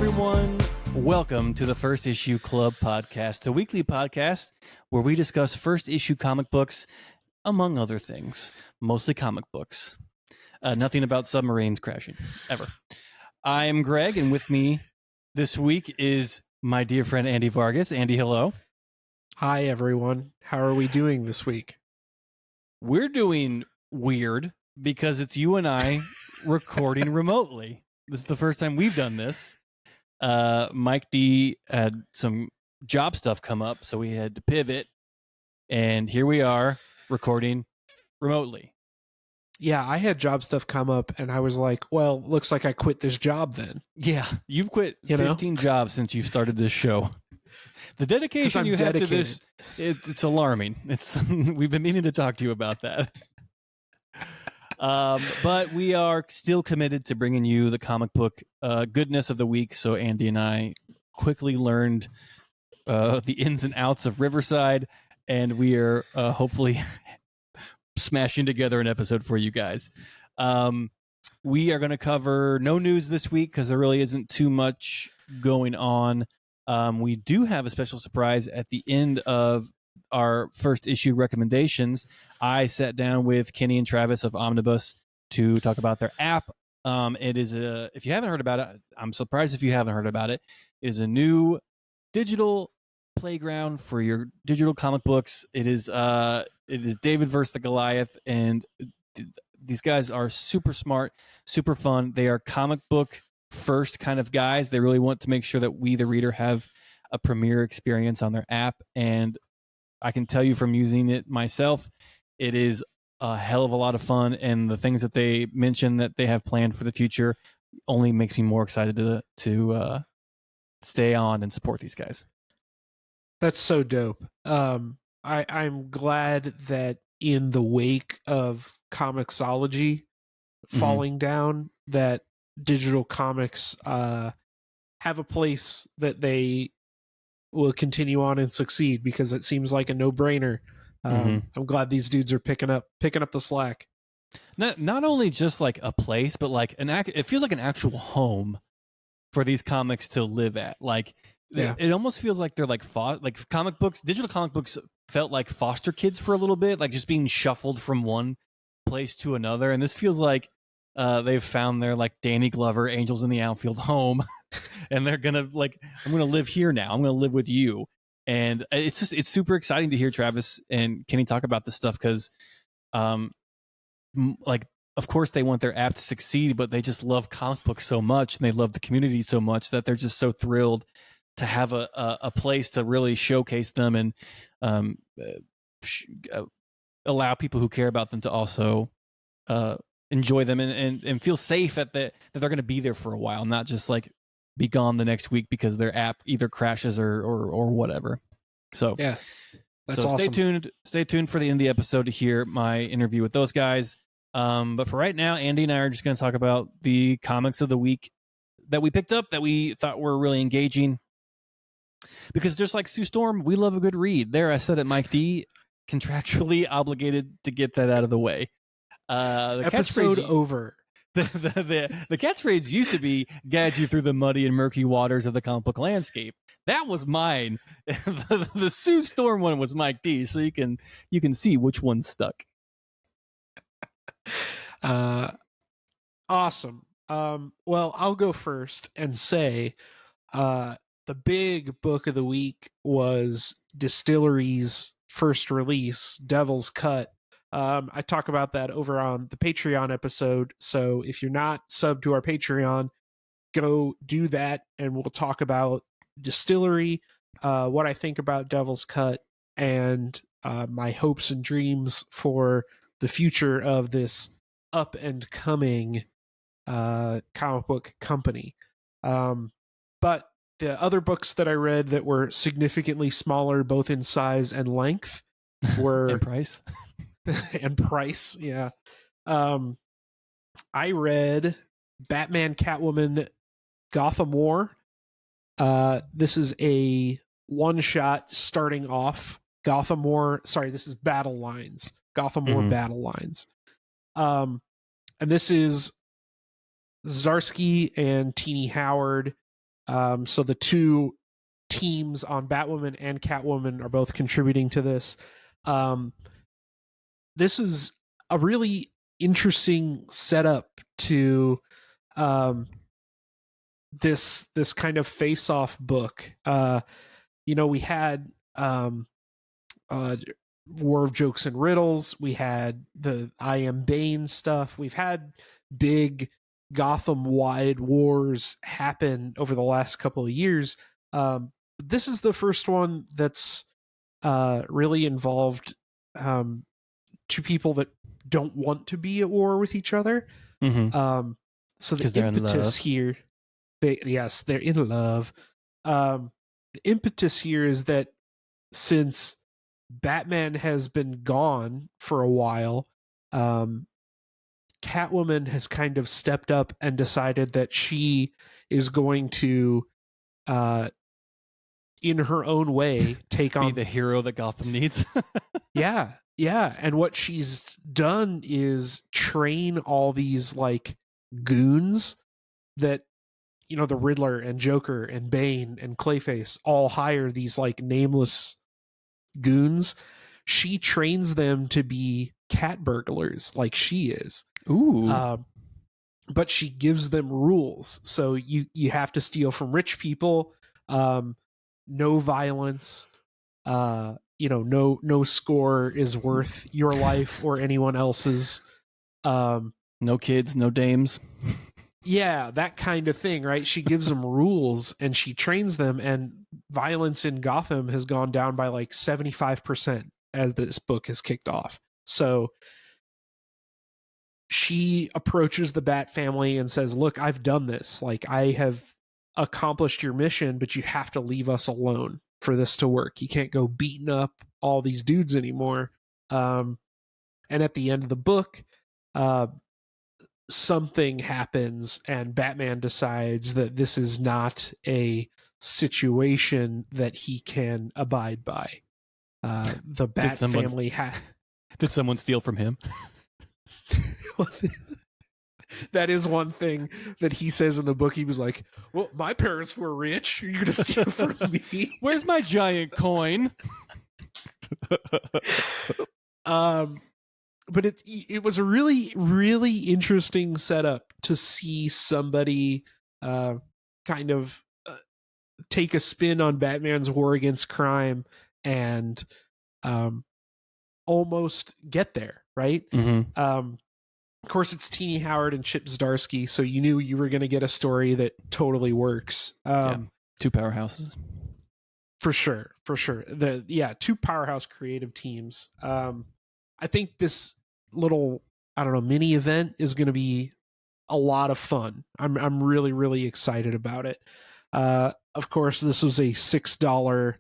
everyone. Welcome to the First Issue Club podcast, a weekly podcast where we discuss first issue comic books, among other things, mostly comic books. Nothing about submarines crashing, ever. I am Greg, and with me this week is my dear friend Andy Vargas. Andy, hello. Hi, everyone. How are we doing this week? We're doing weird because it's you and I recording remotely. This is the first time we've done this. Mike D had some job stuff come up, so we had to pivot, and here we are recording remotely. Yeah, I had job stuff come up, and I was like, well, looks like I quit this job then. Yeah, you've quit 15 jobs since you started this show. The dedication you have to this, it's alarming. We've been meaning to talk to you about that. But we are still committed to bringing you the comic book goodness of the week. So Andy and I quickly learned the ins and outs of Riverside, and we are hopefully smashing together an episode for you guys. We are going to cover no news this week because there really isn't too much going on. We do have a special surprise at the end of our first issue recommendations. I sat down with Kenny and Travis of Omnibus to talk about their app. It is if you haven't heard about it, I'm surprised if you haven't heard about it. It is a new digital playground for your digital comic books. It is David versus the Goliath, and these guys are super smart, super fun. They are comic book first kind of guys. They really want to make sure that we, the reader, have a premier experience on their app, and I can tell you from using it myself, it is a hell of a lot of fun, and the things that they mention that they have planned for the future only makes me more excited to stay on and support these guys. That's so dope. I'm glad that in the wake of Comixology falling down, that digital comics have a place that they will continue on and succeed, because it seems like a no-brainer. I'm glad these dudes are picking up the slack. Not only just like a place, but like it feels like an actual home for these comics to live at. Like, yeah. It almost feels like they're like comic books. Digital comic books felt like foster kids for a little bit, like just being shuffled from one place to another. And this feels like they've found their like Danny Glover Angels in the Outfield home, and they're gonna I'm gonna live here now. I'm gonna live with you. And it's super exciting to hear Travis and Kenny talk about this stuff, because of course they want their app to succeed, but they just love comic books so much, and they love the community so much, that they're just so thrilled to have a place to really showcase them and allow people who care about them to also enjoy them and feel safe that they're going to be there for a while, not just like be gone the next week because their app either crashes or whatever. So yeah, that's awesome. Stay tuned for the end of the episode to hear my interview with those guys. But for right now, Andy and I are just going to talk about the comics of the week that we picked up that we thought were really engaging. Because just like Sue Storm, we love a good read. There, I said it, Mike D, contractually obligated to get that out of the way. The episode over. The catchphrase used to be "guide you through the muddy and murky waters of the comic book landscape." That was mine. The Sue Storm one was Mike D. So you can see which one stuck. Awesome. Well, I'll go first and say the big book of the week was Distillery's first release, Devil's Cut. I talk about that over on the Patreon episode. So if you're not subbed to our Patreon, go do that, and we'll talk about Distillery, what I think about Devil's Cut, and my hopes and dreams for the future of this up and coming comic book company. But the other books that I read that were significantly smaller, both in size and length, were and price. And price, yeah. I read Batman, Catwoman, Gotham War. This is a one-shot starting off. Gotham War. Sorry, this is Battle Lines. Gotham War Battle Lines. And this is Zdarsky and Teenie Howard So the two teams on Batwoman and Catwoman are both contributing to this. This is a really interesting setup to this kind of face-off book. We had War of Jokes and Riddles. We had the I Am Bane stuff. We've had big Gotham-wide wars happen over the last couple of years. This is the first one that's really involved two people that don't want to be at war with each other. Mm-hmm. So the impetus here, they're in love. The impetus here is that since Batman has been gone for a while, Catwoman has kind of stepped up and decided that she is going to, in her own way, take on the hero that Gotham needs. Yeah. And what she's done is train all these like goons that, the Riddler and Joker and Bane and Clayface all hire these like nameless goons. She trains them to be cat burglars like she is. Ooh. But she gives them rules. So you have to steal from rich people, no violence, no score is worth your life or anyone else's. No kids, no dames. Yeah, that kind of thing, right? She gives them rules and she trains them, and violence in Gotham has gone down by like 75% as this book has kicked off. So she approaches the Bat family and says, look, I've done this. Like, I have accomplished your mission, but you have to leave us alone for this to work. You can't go beating up all these dudes anymore. And at the end of the book, something happens and Batman decides that this is not a situation that he can abide by. The Bat family Did someone steal from him? That is one thing that he says in the book. He was like, well, my parents were rich. You're going to steal from me. Where's my giant coin? But it was a really, really interesting setup to see somebody kind of take a spin on Batman's war against crime and almost get there, right? Mm-hmm. Of course, it's Teenie Howard and Chip Zdarsky, so you knew you were going to get a story that totally works. Two powerhouses. For sure. Two powerhouse creative teams. I think this little, mini event is going to be a lot of fun. I'm really, really excited about it. Of course, this was a $6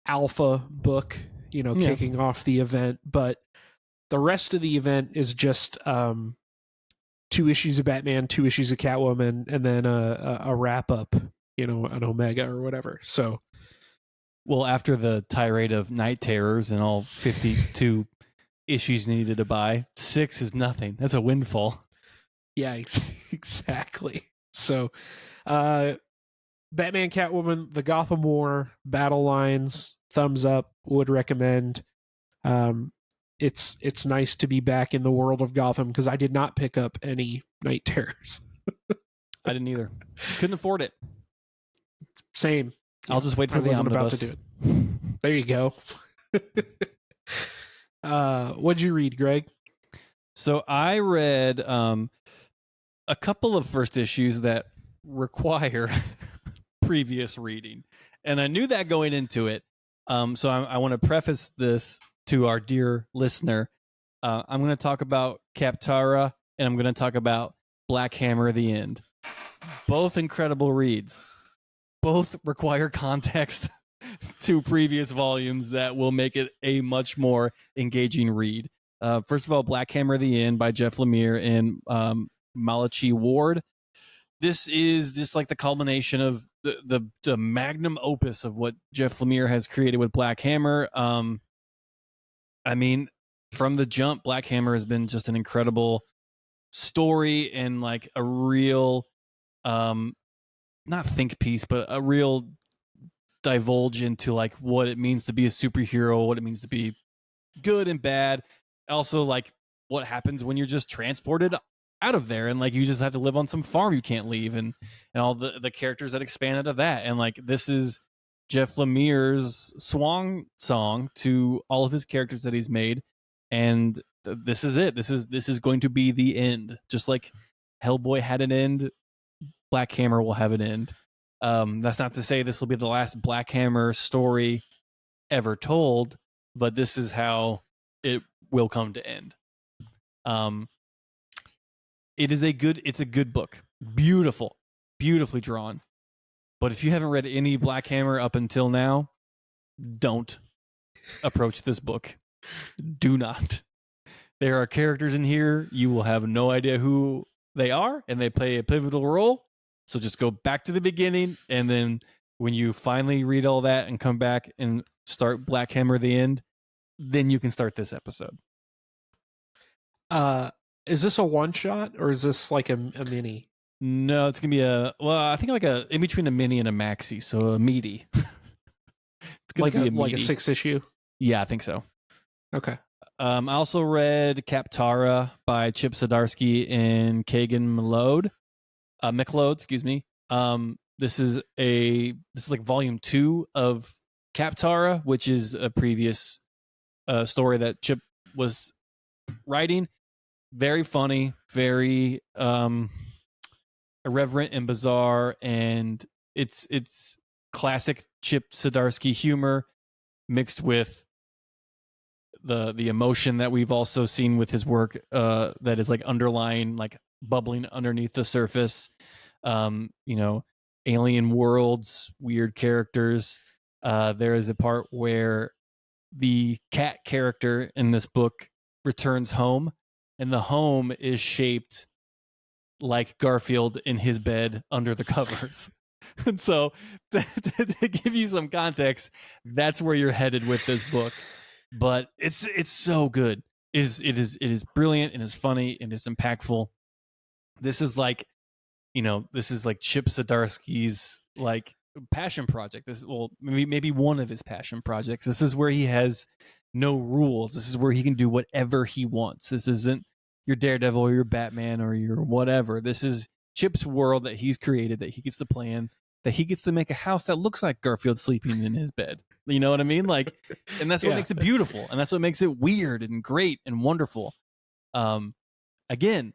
alpha book, kicking off the event, but the rest of the event is just 2 issues of Batman, 2 issues of Catwoman, and then a wrap up, an Omega or whatever. So, well, after the tirade of Night Terrors and all 52 issues needed to buy, 6 is nothing. That's a windfall. Yeah, exactly. So, Batman, Catwoman, the Gotham War, Battle Lines, thumbs up, would recommend. It's nice to be back in the world of Gotham because I did not pick up any Night Terrors. I didn't either. Couldn't afford it. Same. I'll just wait for the omnibus. About to do it. There you go. What'd you read, Greg? So I read a couple of first issues that require previous reading, and I knew that going into it. So I want to preface this to our dear listener. I'm going to talk about Kaptara, and I'm going to talk about Black Hammer: The End. Both incredible reads. Both require context to previous volumes that will make it a much more engaging read. First of all, Black Hammer: The End by Jeff Lemire and Malachi Ward. This is just like the culmination of the magnum opus of what Jeff Lemire has created with Black Hammer. I mean, from the jump, Black Hammer has been just an incredible story and like a real not think piece, but a real divulge into like what it means to be a superhero, what it means to be good and bad. Also, like what happens when you're just transported out of there and like you just have to live on some farm you can't leave, and all the characters that expand out of that. And like this is Jeff Lemire's swan song to all of his characters that he's made, and this is it. This is going to be the end. Just like Hellboy had an end, Black Hammer will have an end. That's not to say this will be the last Black Hammer story ever told, but this is how it will come to end. It's a good book. Beautifully drawn. But if you haven't read any Black Hammer up until now, don't approach this book. Do not. There are characters in here you will have no idea who they are, and they play a pivotal role. So just go back to the beginning, and then when you finally read all that and come back and start Black Hammer the end, then you can start this episode. Is this a one shot or is this like a mini? No, it's gonna be I think like a in between a mini and a maxi, so a meaty. It's gonna be like a 6 issue. Yeah, I think so. Okay. I also read Kaptara by Chip Zdarsky and Kagan McLeod, excuse me. This is like volume 2 of Kaptara, which is a previous story that Chip was writing. Very funny, very irreverent and bizarre, and it's classic Chip Zdarsky humor mixed with the emotion that we've also seen with his work that is like underlying, like bubbling underneath the surface. Alien worlds, weird characters. There is a part where the cat character in this book returns home, and the home is shaped like Garfield in his bed under the covers. And so to give you some context, that's where you're headed with this book. But it's so good. It is brilliant, and it's funny, and it's impactful. This is like Chip Zdarsky's like passion project. Maybe one of his passion projects. This is where he has no rules. This is where he can do whatever he wants. This isn't your Daredevil or your Batman or your whatever. This is Chip's world that he's created, that he gets to plan, that he gets to make a house that looks like Garfield sleeping in his bed. You know what I mean? Like, and that's what makes it beautiful, and that's what makes it weird and great and wonderful. Again,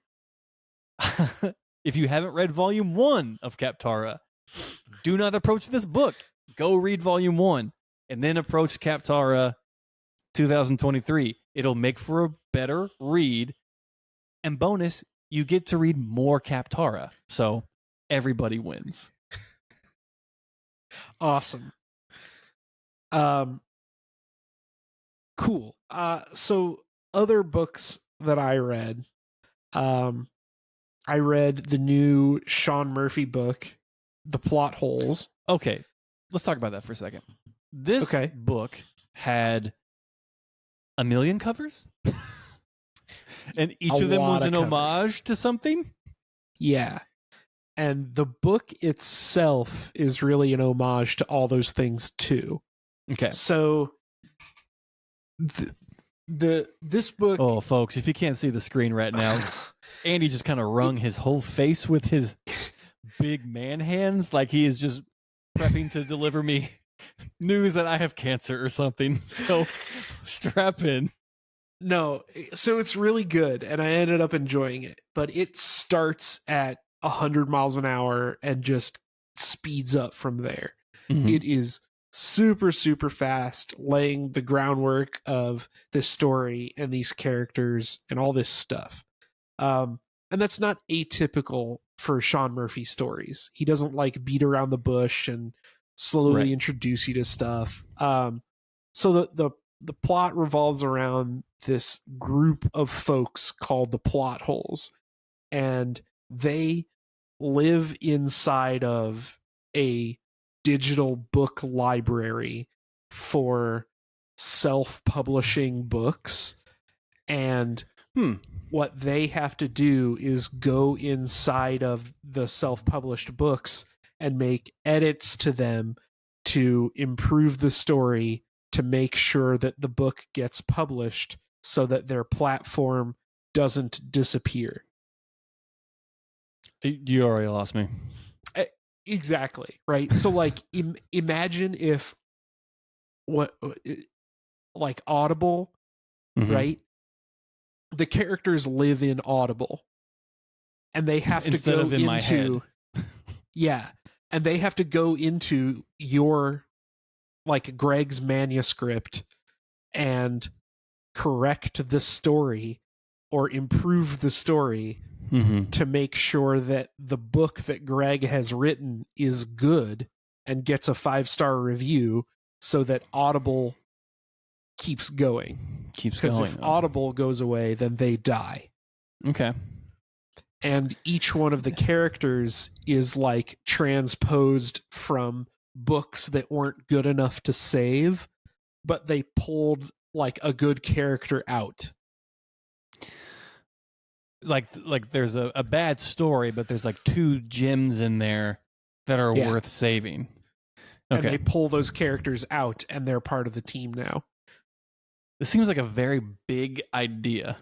if you haven't read volume 1 of Kaptara, do not approach this book. Go read volume 1 and then approach Kaptara 2023. It'll make for a better read. And bonus, you get to read more Kaptara. So everybody wins. Awesome. Cool. So other books that I read, I read the new Sean Murphy book, The Plot Holes. Okay, let's talk about that for a second. This book had 1 million covers, and each of them was an homage to something. Yeah. And the book itself is really an homage to all those things too. Okay. So this book. Oh, folks, if you can't see the screen right now, Andy just kind of wrung his whole face with his big man hands, like he is just prepping to deliver me news that I have cancer or something. So strap in. No, so it's really good, and I ended up enjoying it. But it starts at 100 miles an hour and just speeds up from there. Mm-hmm. It is super, super fast, laying the groundwork of this story and these characters and all this stuff. And that's not atypical for Sean Murphy stories. He doesn't like beat around the bush and slowly introduce you to stuff. So the plot revolves around this group of folks called the Plot Holes, and they live inside of a digital book library for self-publishing books. And what they have to do is go inside of the self-published books and make edits to them to improve the story, to make sure that the book gets published so that their platform doesn't disappear. You already lost me. Exactly, right? So like imagine if like Audible, right? The characters live in Audible and they have Instead to go of in my head. Yeah, and they have to go into your like Greg's manuscript and correct the story or improve the story to make sure that the book that Greg has written is good and gets a 5-star review so that Audible keeps going. Because if Audible goes away, then they die. Okay. And each one of the characters is like transposed from books that weren't good enough to save, but they pulled like a good character out. Like there's a bad story, but there's like 2 gems in there that are worth saving. Okay. And they pull those characters out and they're part of the team now. This seems like a very big idea.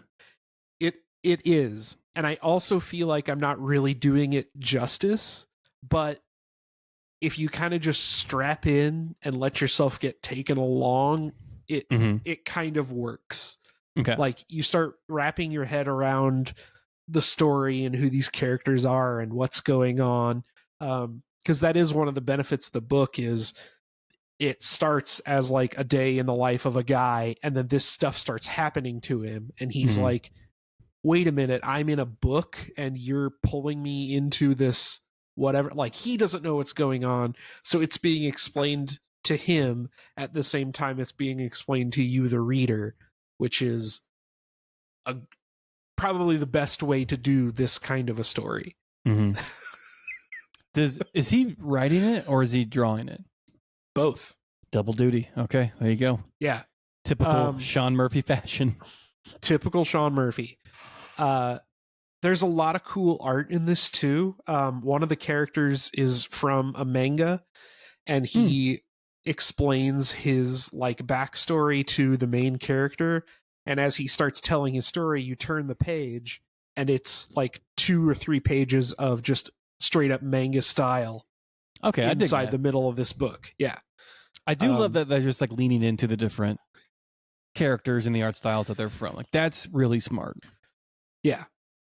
It is. And I also feel like I'm not really doing it justice, but if you kind of just strap in and let yourself get taken along, it kind of works. Okay. Like you start wrapping your head around the story and who these characters are and what's going on. Because that is one of the benefits of the book is it starts as like a day in the life of a guy, and then this stuff starts happening to him, and he's like, wait a minute, I'm in a book and you're pulling me into this whatever. Like he doesn't know what's going on, so it's being explained to him at the same time it's being explained to you, the reader, which is probably the best way to do this kind of a story. Is he writing it or is he drawing it? Both. Double duty. Okay, there you go. Yeah. Typical Sean Murphy fashion. Typical Sean Murphy. There's a lot of cool art in this too. One of the characters is from a manga, and he explains his like backstory to the main character. And as he starts telling his story, you turn the page, and it's like 2 or 3 pages of just straight up manga style. Okay, inside the middle of this book. Yeah, I do love that they're just like leaning into the different characters and the art styles that they're from. Like that's really smart. Yeah.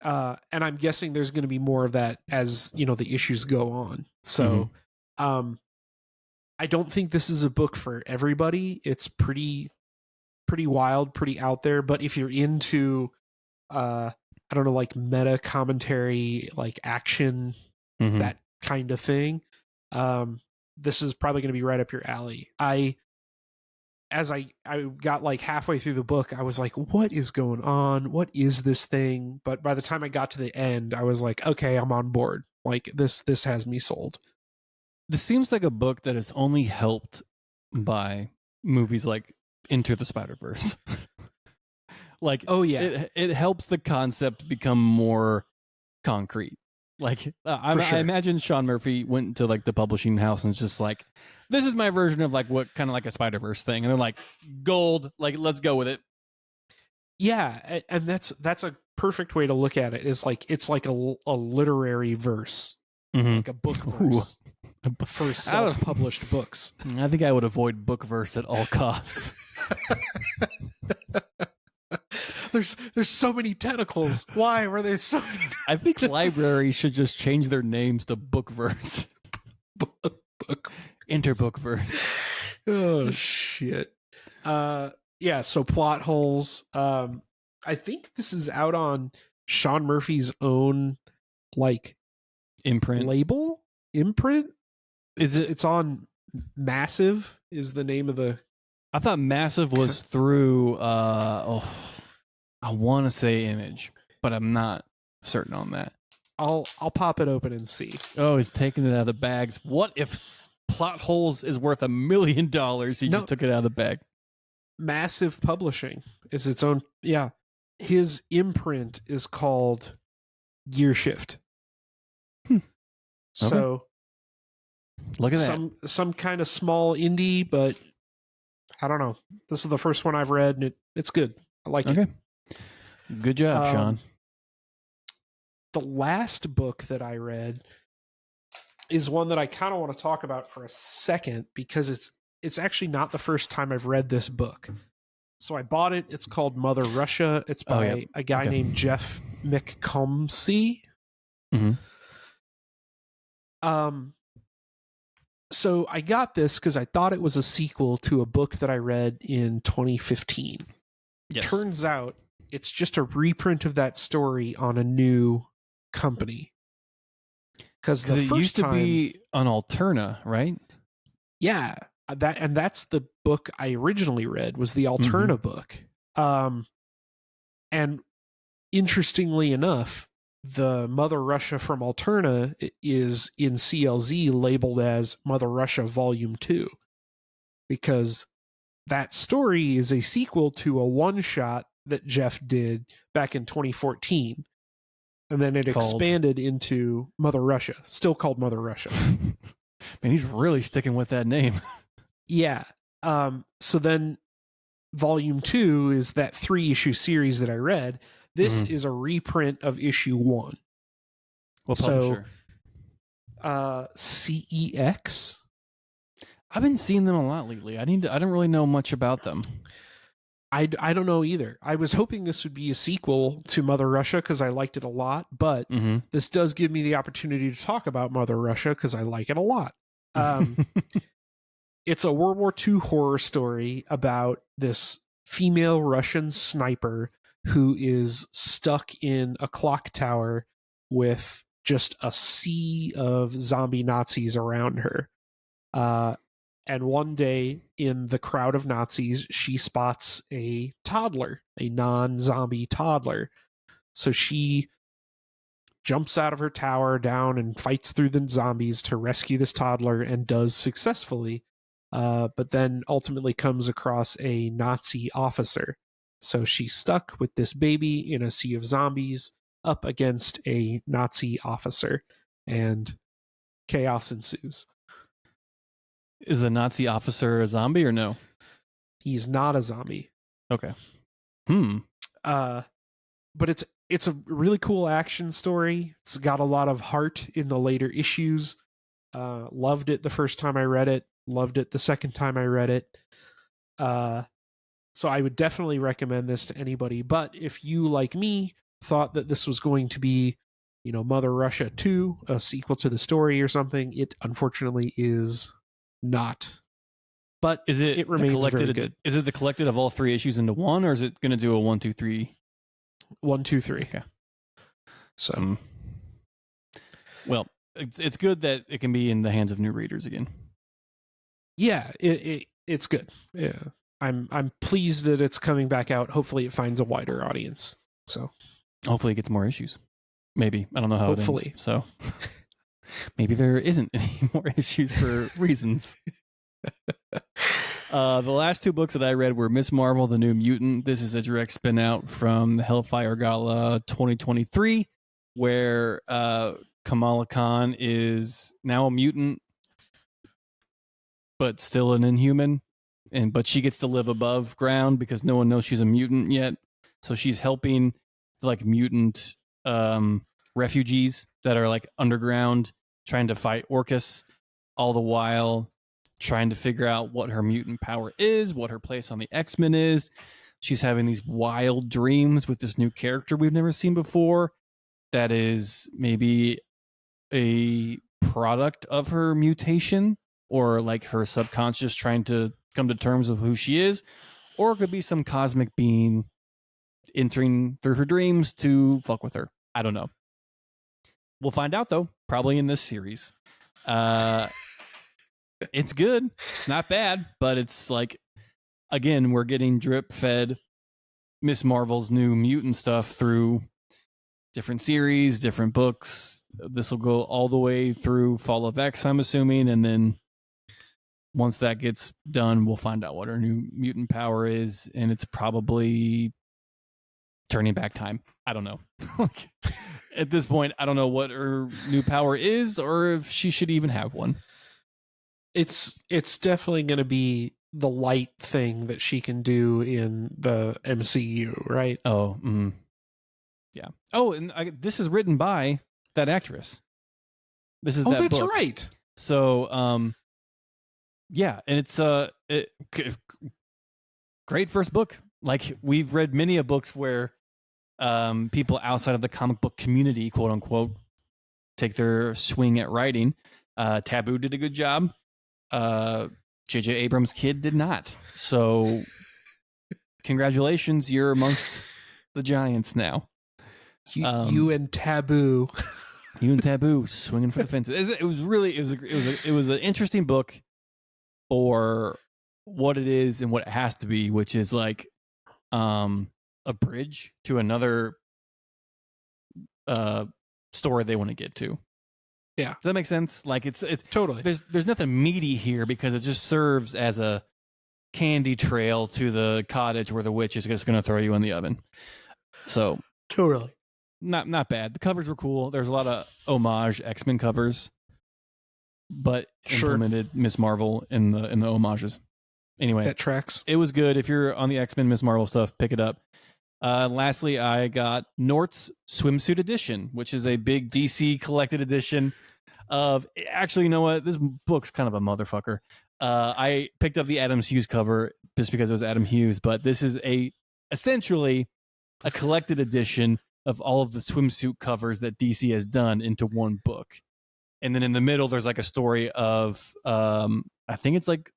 And I'm guessing there's going to be more of that as, you know, the issues go on. So, I don't think this is a book for everybody. It's pretty wild, pretty out there. But if you're into, I don't know, like meta commentary, like action, that kind of thing, this is probably going to be right up your alley. As I got like halfway through the book, I was like, what is going on? What is this thing? But by the time I got to the end, I was like, okay, I'm on board. Like this has me sold. This seems like a book that is only helped by movies like Into the Spider-Verse. Like, oh yeah, it helps the concept become more concrete. Like, I imagine Sean Murphy went to like the publishing house and was just like, this is my version of like what kind of like a Spider-Verse thing. And they're like, gold, like, let's go with it. Yeah. And that's a perfect way to look at it, is like, it's like a literary verse, like a book verse for self-published books. I think I would avoid book verse at all costs. There's so many tentacles. Why were there so many? I think libraries should just change their names to bookverse. Interbookverse. Oh shit. Yeah, so plot holes. I think this is out on Sean Murphy's own like imprint. It's on Massive is the name of the. I thought Massive was through I want to say Image, but I'm not certain on that. I'll pop it open and see. Oh, he's taking it out of the bags. What if Plot Holes is worth $1 million? He just took it out of the bag. Massive Publishing is its own. Yeah, his imprint is called Gear Shift. So look at that. Some kind of small indie, but I don't know. This is the first one I've read, and it's good. I like it. Good job, Sean. The last book that I read is one that I kind of want to talk about for a second because it's actually not the first time I've read this book. So I bought it. It's called Mother Russia. It's by a guy named Jeff McComsey. Mm-hmm. So I got this because I thought it was a sequel to a book that I read in 2015. Yes. Turns out it's just a reprint of that story on a new company. Because it used to be on Alterna, right? Yeah, that's the book I originally read was the Alterna book. And interestingly enough, the Mother Russia from Alterna is in CLZ labeled as Mother Russia Volume 2 because that story is a sequel to a one-shot that Jeff did back in 2014. And then it expanded into Mother Russia, still called Mother Russia. Man, he's really sticking with that name. Yeah. So then Volume 2 is that 3-issue series that I read. This is a reprint of issue 1. What publisher? CEX. I've been seeing them a lot lately. I don't really know much about them. I don't know either. I was hoping this would be a sequel to Mother Russia because I liked it a lot, but this does give me the opportunity to talk about Mother Russia because I like it a lot. It's a World War II horror story about this female Russian sniper who is stuck in a clock tower with just a sea of zombie Nazis around her. And one day in the crowd of Nazis, she spots a toddler, a non-zombie toddler. So she jumps out of her tower down and fights through the zombies to rescue this toddler and does successfully, but then ultimately comes across a Nazi officer. So she's stuck with this baby in a sea of zombies up against a Nazi officer, and chaos ensues. Is the Nazi officer a zombie or no? He's not a zombie. Okay. But it's a really cool action story. It's got a lot of heart in the later issues. Loved it the first time I read it. Loved it the second time I read it. So I would definitely recommend this to anybody. But if you, like me, thought that this was going to be, Mother Russia 2, a sequel to the story or something, it unfortunately is not. But it remains very good. Is it the collected of all 3 issues into one, or is it going to do a 1, 2, 3? 1, 2, 3. Okay. So, well, it's good that it can be in the hands of new readers again. Yeah, it's good. Yeah, I'm pleased that it's coming back out. Hopefully, it finds a wider audience. So, hopefully, it gets more issues. Maybe I don't know how it ends. So, maybe there isn't any more issues for reasons. The last 2 books that I read were Miss Marvel, The New Mutant. This is a direct spin out from the Hellfire Gala 2023, where Kamala Khan is now a mutant, but still an inhuman. But she gets to live above ground because no one knows she's a mutant yet. So she's helping mutant refugees that are underground trying to fight Orcus, all the while trying to figure out what her mutant power is, what her place on the X-Men is. She's having these wild dreams with this new character we've never seen before that is maybe a product of her mutation, or her subconscious trying to come to terms with who she is, or it could be some cosmic being entering through her dreams to fuck with her. I don't know. We'll find out, though, probably in this series. It's good. It's not bad, but it's again, we're getting drip fed Miss Marvel's New Mutant stuff through different series, different books. This will go all the way through Fall of X, I'm assuming, and then once that gets done, we'll find out what her new mutant power is, and it's probably turning back time. I don't know. At this point, I don't know what her new power is or if she should even have one. It's definitely going to be the light thing that she can do in the MCU, right? Oh, yeah. Oh, and this is written by that actress. This is that that's book. right. So, yeah, and it's great first book. Like, we've read many a books where people outside of the comic book community, quote unquote, take their swing at writing. Taboo did a good job. J.J. Abrams' kid did not. So, congratulations, you're amongst the giants now. You and Taboo. You and Taboo swinging for the fences. It was an interesting book for what it is and what it has to be, which is like a bridge to another story they want to get to. Yeah. Does that make sense? Like it's totally. There's nothing meaty here because it just serves as a candy trail to the cottage where the witch is just going to throw you in the oven. So totally. Not bad. The covers were cool. There's a lot of homage X-Men covers, but implemented Miss Marvel in the homages. Anyway, that tracks. It was good. If you're on the X-Men Miss Marvel stuff, pick it up. Lastly, I got Nort's Swimsuit Edition, which is a big DC collected edition of. Actually, you know what? This book's kind of a motherfucker. I picked up the Adam Hughes cover just because it was Adam Hughes, but this is essentially a collected edition of all of the swimsuit covers that DC has done into one book. And then in the middle, there's like a story of, I think it's like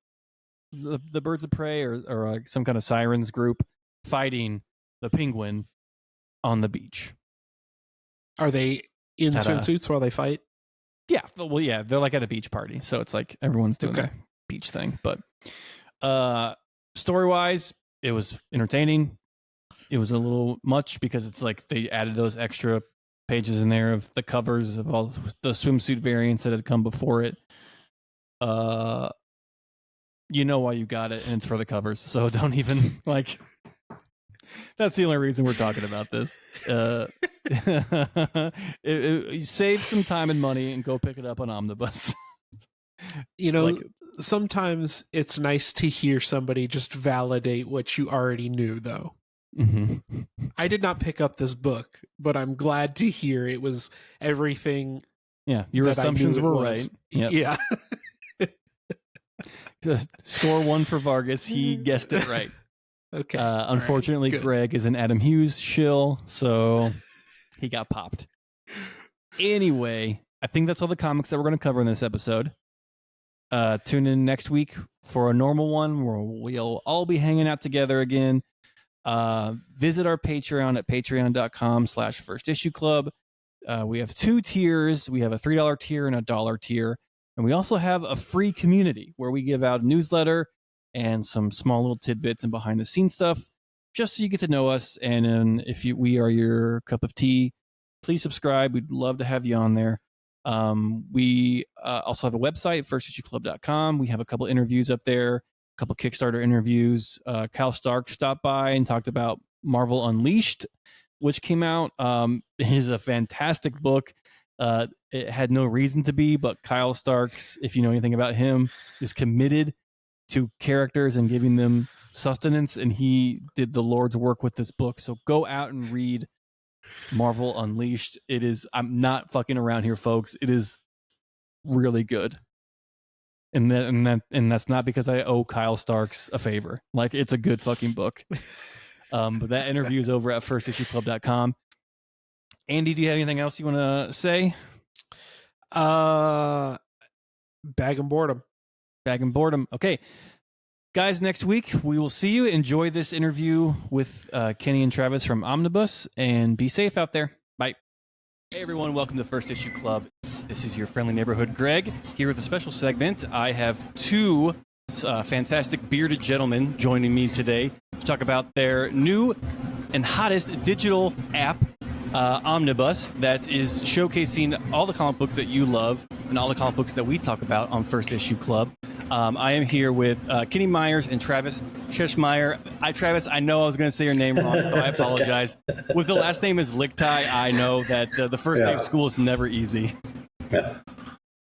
the Birds of Prey or like some kind of sirens group fighting the Penguin on the beach. Are they in swimsuits while they fight? Yeah. Well, yeah, they're like at a beach party. So it's like everyone's doing a beach thing. But story-wise, it was entertaining. It was a little much because it's like they added those extra pages in there of the covers of all the swimsuit variants that had come before it. You know why you got it, and it's for the covers. So don't even like. That's the only reason we're talking about this. Save some time and money and go pick it up on Omnibus. You know, sometimes it's nice to hear somebody just validate what you already knew, though. Mm-hmm. I did not pick up this book, but I'm glad to hear it was everything. Yeah, your assumptions were right. Yep. Yeah. Just score one for Vargas. He guessed it right. Okay. Unfortunately, right, Greg is an Adam Hughes shill, so he got popped. Anyway, I think that's all the comics that we're going to cover in this episode. Tune in next week for a normal one where we'll all be hanging out together again. Visit our Patreon at patreon.com/firstissueclub. We have 2 tiers. We have a $3 tier and a $1 tier. And we also have a free community where we give out a newsletter and some small little tidbits and behind the scenes stuff just so you get to know us. And if we are your cup of tea, please subscribe. We'd love to have you on there. We also have a website, firstissueclub.com. We have a couple interviews up there, a couple Kickstarter interviews. Kyle Stark stopped by and talked about Marvel Unleashed, which came out. It is a fantastic book. It had no reason to be, but Kyle Starks, if you know anything about him, is committed to characters and giving them sustenance, and he did the Lord's work with this book. So go out and read Marvel Unleashed. It is, I'm not fucking around here, folks. It is really good. And that's not because I owe Kyle Starks a favor. Like, it's a good fucking book. But that interview is over at firstissueclub.com. Andy, do you have anything else you want to say? Bag and boredom. Bag and boredom. Okay. Guys, next week we will see you. Enjoy this interview with Kenny and Travis from Omnibus, and be safe out there. Bye. Hey everyone, welcome to First Issue Club. This is your friendly neighborhood Greg. Here with a special segment, I have 2 fantastic bearded gentlemen joining me today to talk about their new and hottest digital app, Omnibus, that is showcasing all the comic books that you love and all the comic books that we talk about on First Issue Club. I am here with Kenny Myers and Travis Cheshmeyer. Travis, I know I was going to say your name wrong, so I apologize. With the last name is Lichtai, I know that the first day of school is never easy. Yeah.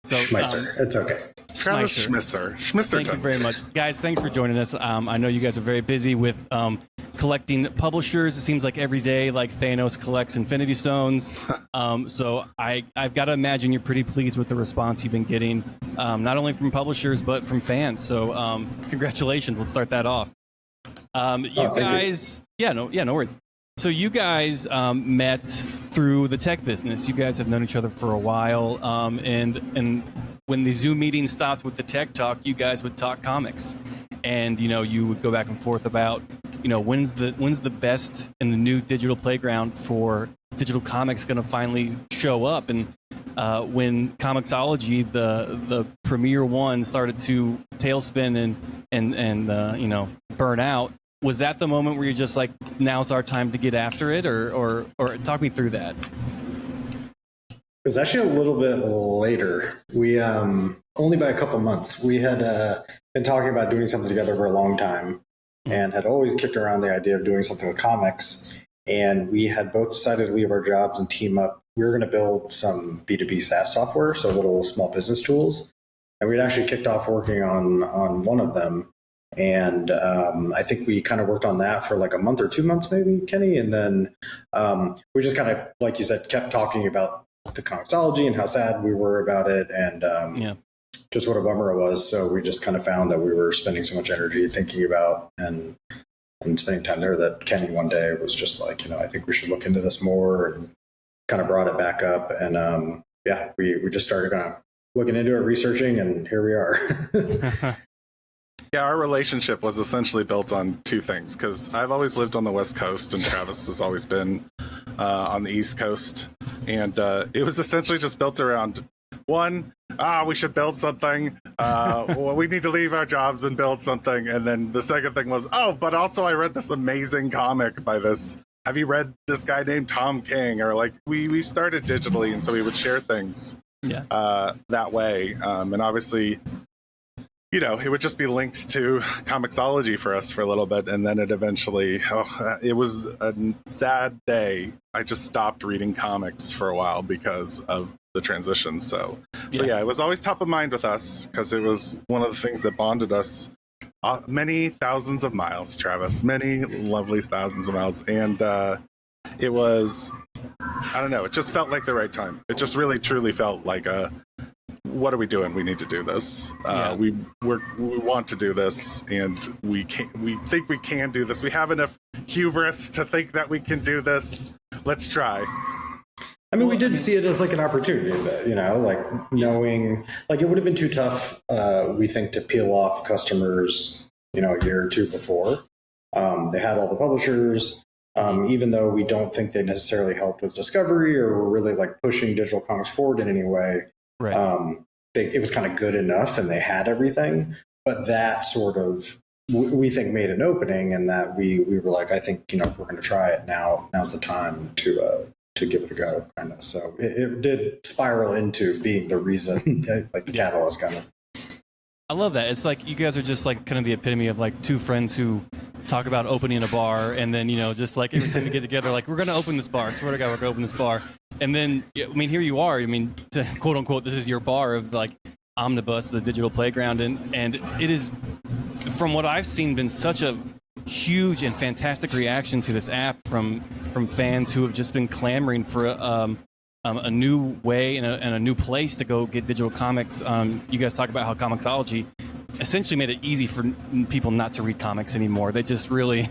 So, Schmeisser. It's okay. Travis Schmisser. Thank you very much. Guys, thanks for joining us. I know you guys are very busy with collecting publishers. It seems like every day, like Thanos collects Infinity Stones. So I've got to imagine you're pretty pleased with the response you've been getting, not only from publishers, but from fans. So congratulations. Let's start that off. You guys, no worries. So you guys met through the tech business. You guys have known each other for a while, and when the Zoom meeting stopped with the tech talk, you guys would talk comics, and you would go back and forth about when's the best in the new digital playground for digital comics going to finally show up, and when Comixology, the premier one, started to tailspin and burn out. Was that the moment where you're just like, now's our time to get after it, or talk me through that? It was actually a little bit later. We only by a couple months. We had been talking about doing something together for a long time, and had always kicked around the idea of doing something with comics. And we had both decided to leave our jobs and team up. We were going to build some B2B SaaS software, so little small business tools. And we'd actually kicked off working on one of them. And I think we kind of worked on that for like a month or 2 months, maybe, Kenny. And then we just kind of, like you said, kept talking about the Comixology and how sad we were about it, and just what a bummer it was. So we just kind of found that we were spending so much energy thinking about and spending time there that Kenny one day was just like, I think we should look into this more, and kind of brought it back up. And we just started kind of looking into it, researching, and here we are. Yeah, our relationship was essentially built on two things, because I've always lived on the West Coast and Travis has always been on the East Coast. And it was essentially just built around, one, we should build something. We need to leave our jobs and build something. And then the second thing was, but also I read this amazing comic by this. Have you read this guy named Tom King? Or like, we started digitally, and so we would share things that way. And obviously, it would just be links to Comixology for us for a little bit, and then it eventually, it was a sad day. I just stopped reading comics for a while because of the transition. So it was always top of mind with us, because it was one of the things that bonded us many thousands of miles, Travis, many lovely thousands of miles. And it was, I don't know, it just felt like the right time. It just really, truly felt like what are we doing? We need to do this. We want to do this, and we think we can do this. We have enough hubris to think that we can do this. Let's try. I mean, we did see it as like an opportunity, like knowing, like it would have been too tough, we think, to peel off customers, a year or two before. They had all the publishers, even though we don't think they necessarily helped with discovery or were really like pushing digital comics forward in any way. Right. It was kind of good enough, and they had everything, but that sort of, we think, made an opening, and that we were like, I think, if we're going to try it now's the time to give it a go, kind of. So it did spiral into being the reason, like the catalyst, kind of. I love that. It's like you guys are just like kind of the epitome of like two friends who talk about opening a bar, and then just like every time we get together, like, we're going to open this bar. Swear to God, we're going to open this bar. And then, I mean, here you are. I mean, to quote unquote, this is your bar of like Omnibus, the digital playground, and it is, from what I've seen, been such a huge and fantastic reaction to this app from fans who have just been clamoring for a new way and a new place to go get digital comics. You guys talk about how Comixology essentially made it easy for people not to read comics anymore. They just really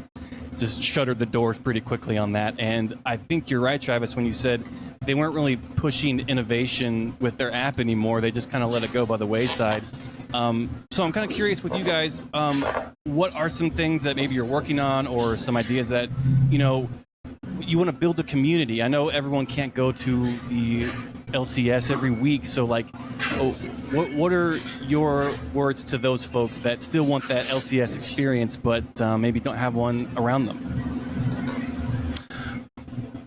just shuttered the doors pretty quickly on that. And I think you're right, Travis, when you said they weren't really pushing innovation with their app anymore. They just kind of let it go by the wayside. So I'm kind of curious with you guys, what are some things that maybe you're working on, or some ideas that, you want to build a community? I know everyone can't go to the LCS every week, so like, what are your words to those folks that still want that LCS experience, but maybe don't have one around them?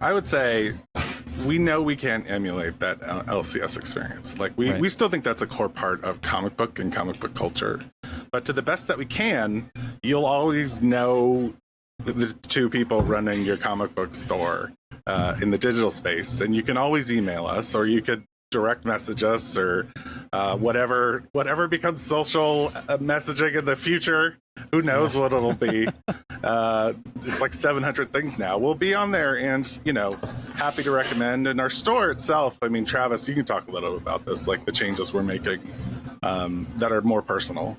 I would say we know we can't emulate that LCS experience. Like we still think that's a core part of comic book and comic book culture. But to the best that we can, you'll always know the two people running your comic book store in the digital space, and you can always email us, or you could direct message us, or whatever becomes social messaging in the future. Who knows what it'll be? It's like 700 things now. We'll be on there, and happy to recommend. And our store itself, I mean, Travis, you can talk a little about this, like the changes we're making that are more personal.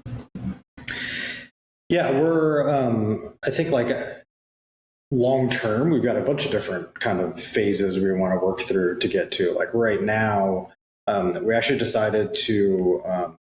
Yeah, we're I think like long term, we've got a bunch of different kind of phases we want to work through to get to. Like right now, we actually decided to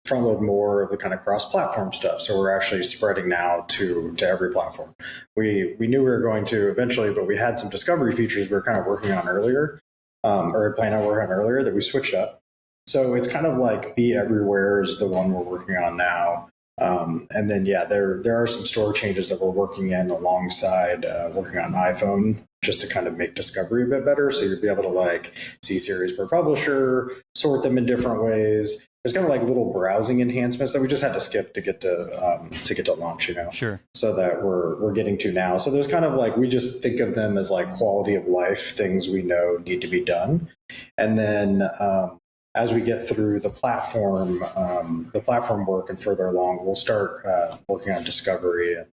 front load more of the kind of cross-platform stuff. So we're actually spreading now to every platform. We knew we were going to eventually, but we had some discovery features we were kind of working on earlier, or planning on working on earlier, that we switched up. So it's kind of like Be Everywhere is the one we're working on now. And then, there are some store changes that we're working in alongside working on iPhone, just to kind of make discovery a bit better. So you'll be able to like see series per publisher, sort them in different ways. There's kind of like little browsing enhancements that we just had to skip to get to launch, Sure. So that we're getting to now. So there's kind of like, we just think of them as like quality of life things we know need to be done. And then, as we get through the platform work and further along, we'll start working on discovery. And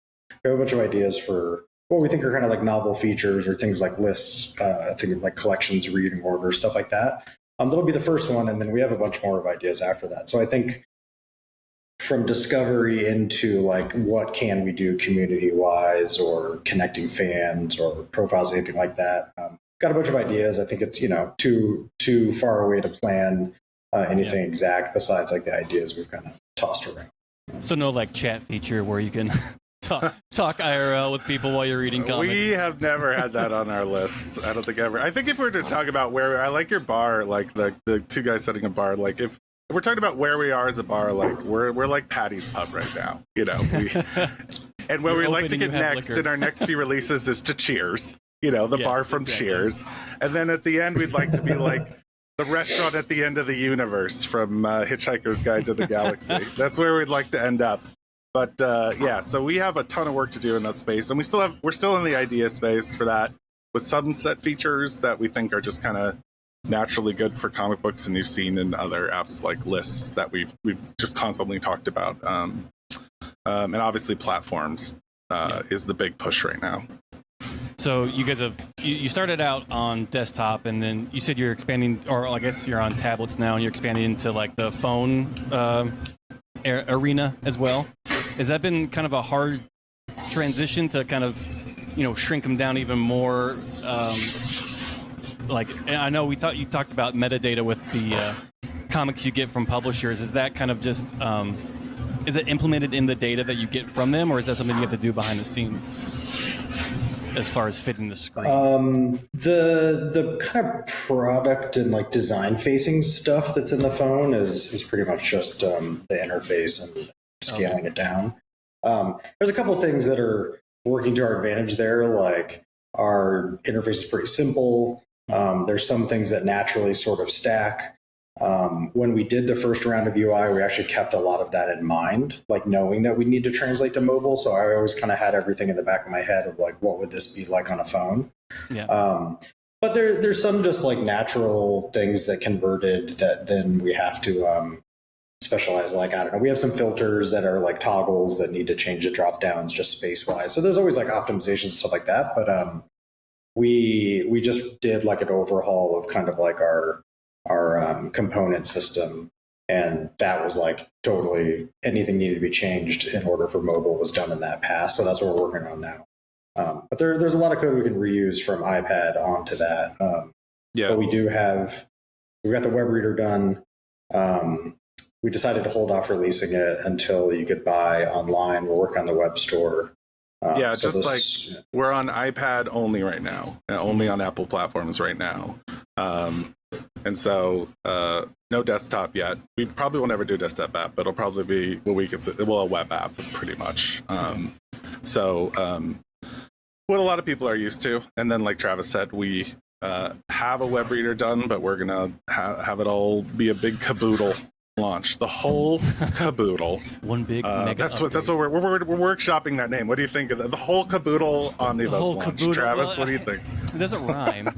we have a bunch of ideas for what we think are kind of like novel features or things like lists, things like collections, reading order, stuff like that. That'll be the first one, and then we have a bunch more of ideas after that. So I think from discovery into like what can we do community-wise, or connecting fans or profiles, anything like that. Got a bunch of ideas. I think it's too far away to plan anything exact besides like the ideas we've kind of tossed around. So no like chat feature where you can talk IRL with people while you're reading comics. We have never had that on our list. I don't think ever. I think if we were to talk about I like your bar, like the two guys setting a bar, like if we're talking about where we are as a bar, like we're like Patty's Pub right now, and where we like to get next in our next few releases is to Cheers. The bar from Cheers. And then at the end, we'd like to be like the restaurant at the end of the universe from Hitchhiker's Guide to the Galaxy. That's where we'd like to end up. But so we have a ton of work to do in that space. And we're still in the idea space for that, with some set features that we think are just kind of naturally good for comic books, and you've seen in other apps like lists that we've just constantly talked about. And obviously platforms is the big push right now. So you guys you started out on desktop, and then you said you're expanding, or I guess you're on tablets now, and you're expanding into like the phone arena as well. Has that been kind of a hard transition to kind of shrink them down even more? Like I know you talked about metadata with the comics you get from publishers. Is that kind of just is it implemented in the data that you get from them, or is that something you have to do behind the scenes as far as fitting the screen? The kind of product and like design facing stuff that's in the phone is pretty much just the interface and scaling it down. There's a couple of things that are working to our advantage there. Like our interface is pretty simple. There's some things that naturally sort of stack. When we did the first round of UI, we actually kept a lot of that in mind, like knowing that we need to translate to mobile. So I always kind of had everything in the back of my head of like, what would this be like on a phone? Yeah. But there's some just like natural things that converted that then we have to specialize. Like, I don't know, we have some filters that are like toggles that need to change the drop downs just space wise. So there's always like optimizations and stuff like that. But we just did like an overhaul of kind of like our component system, and that was like totally anything needed to be changed in order for mobile was done in that pass. So that's what we're working on now. But there's a lot of code we can reuse from iPad onto that. But we've got the web reader done. We decided to hold off releasing it until you could buy online. We'll work on the web store. We're on iPad only right now, only on Apple platforms right now. And so no desktop yet. We probably won't ever do a desktop app, but it'll probably be a web app pretty much. So what a lot of people are used to. And then like Travis said, we have a web reader done, but we're gonna have it all be a big caboodle launch. The whole caboodle. One big mega that's update. what we're workshopping that name. What do you think of the whole caboodle omnibus whole launch? caboodle. Travis, Well, what do you think? It doesn't rhyme.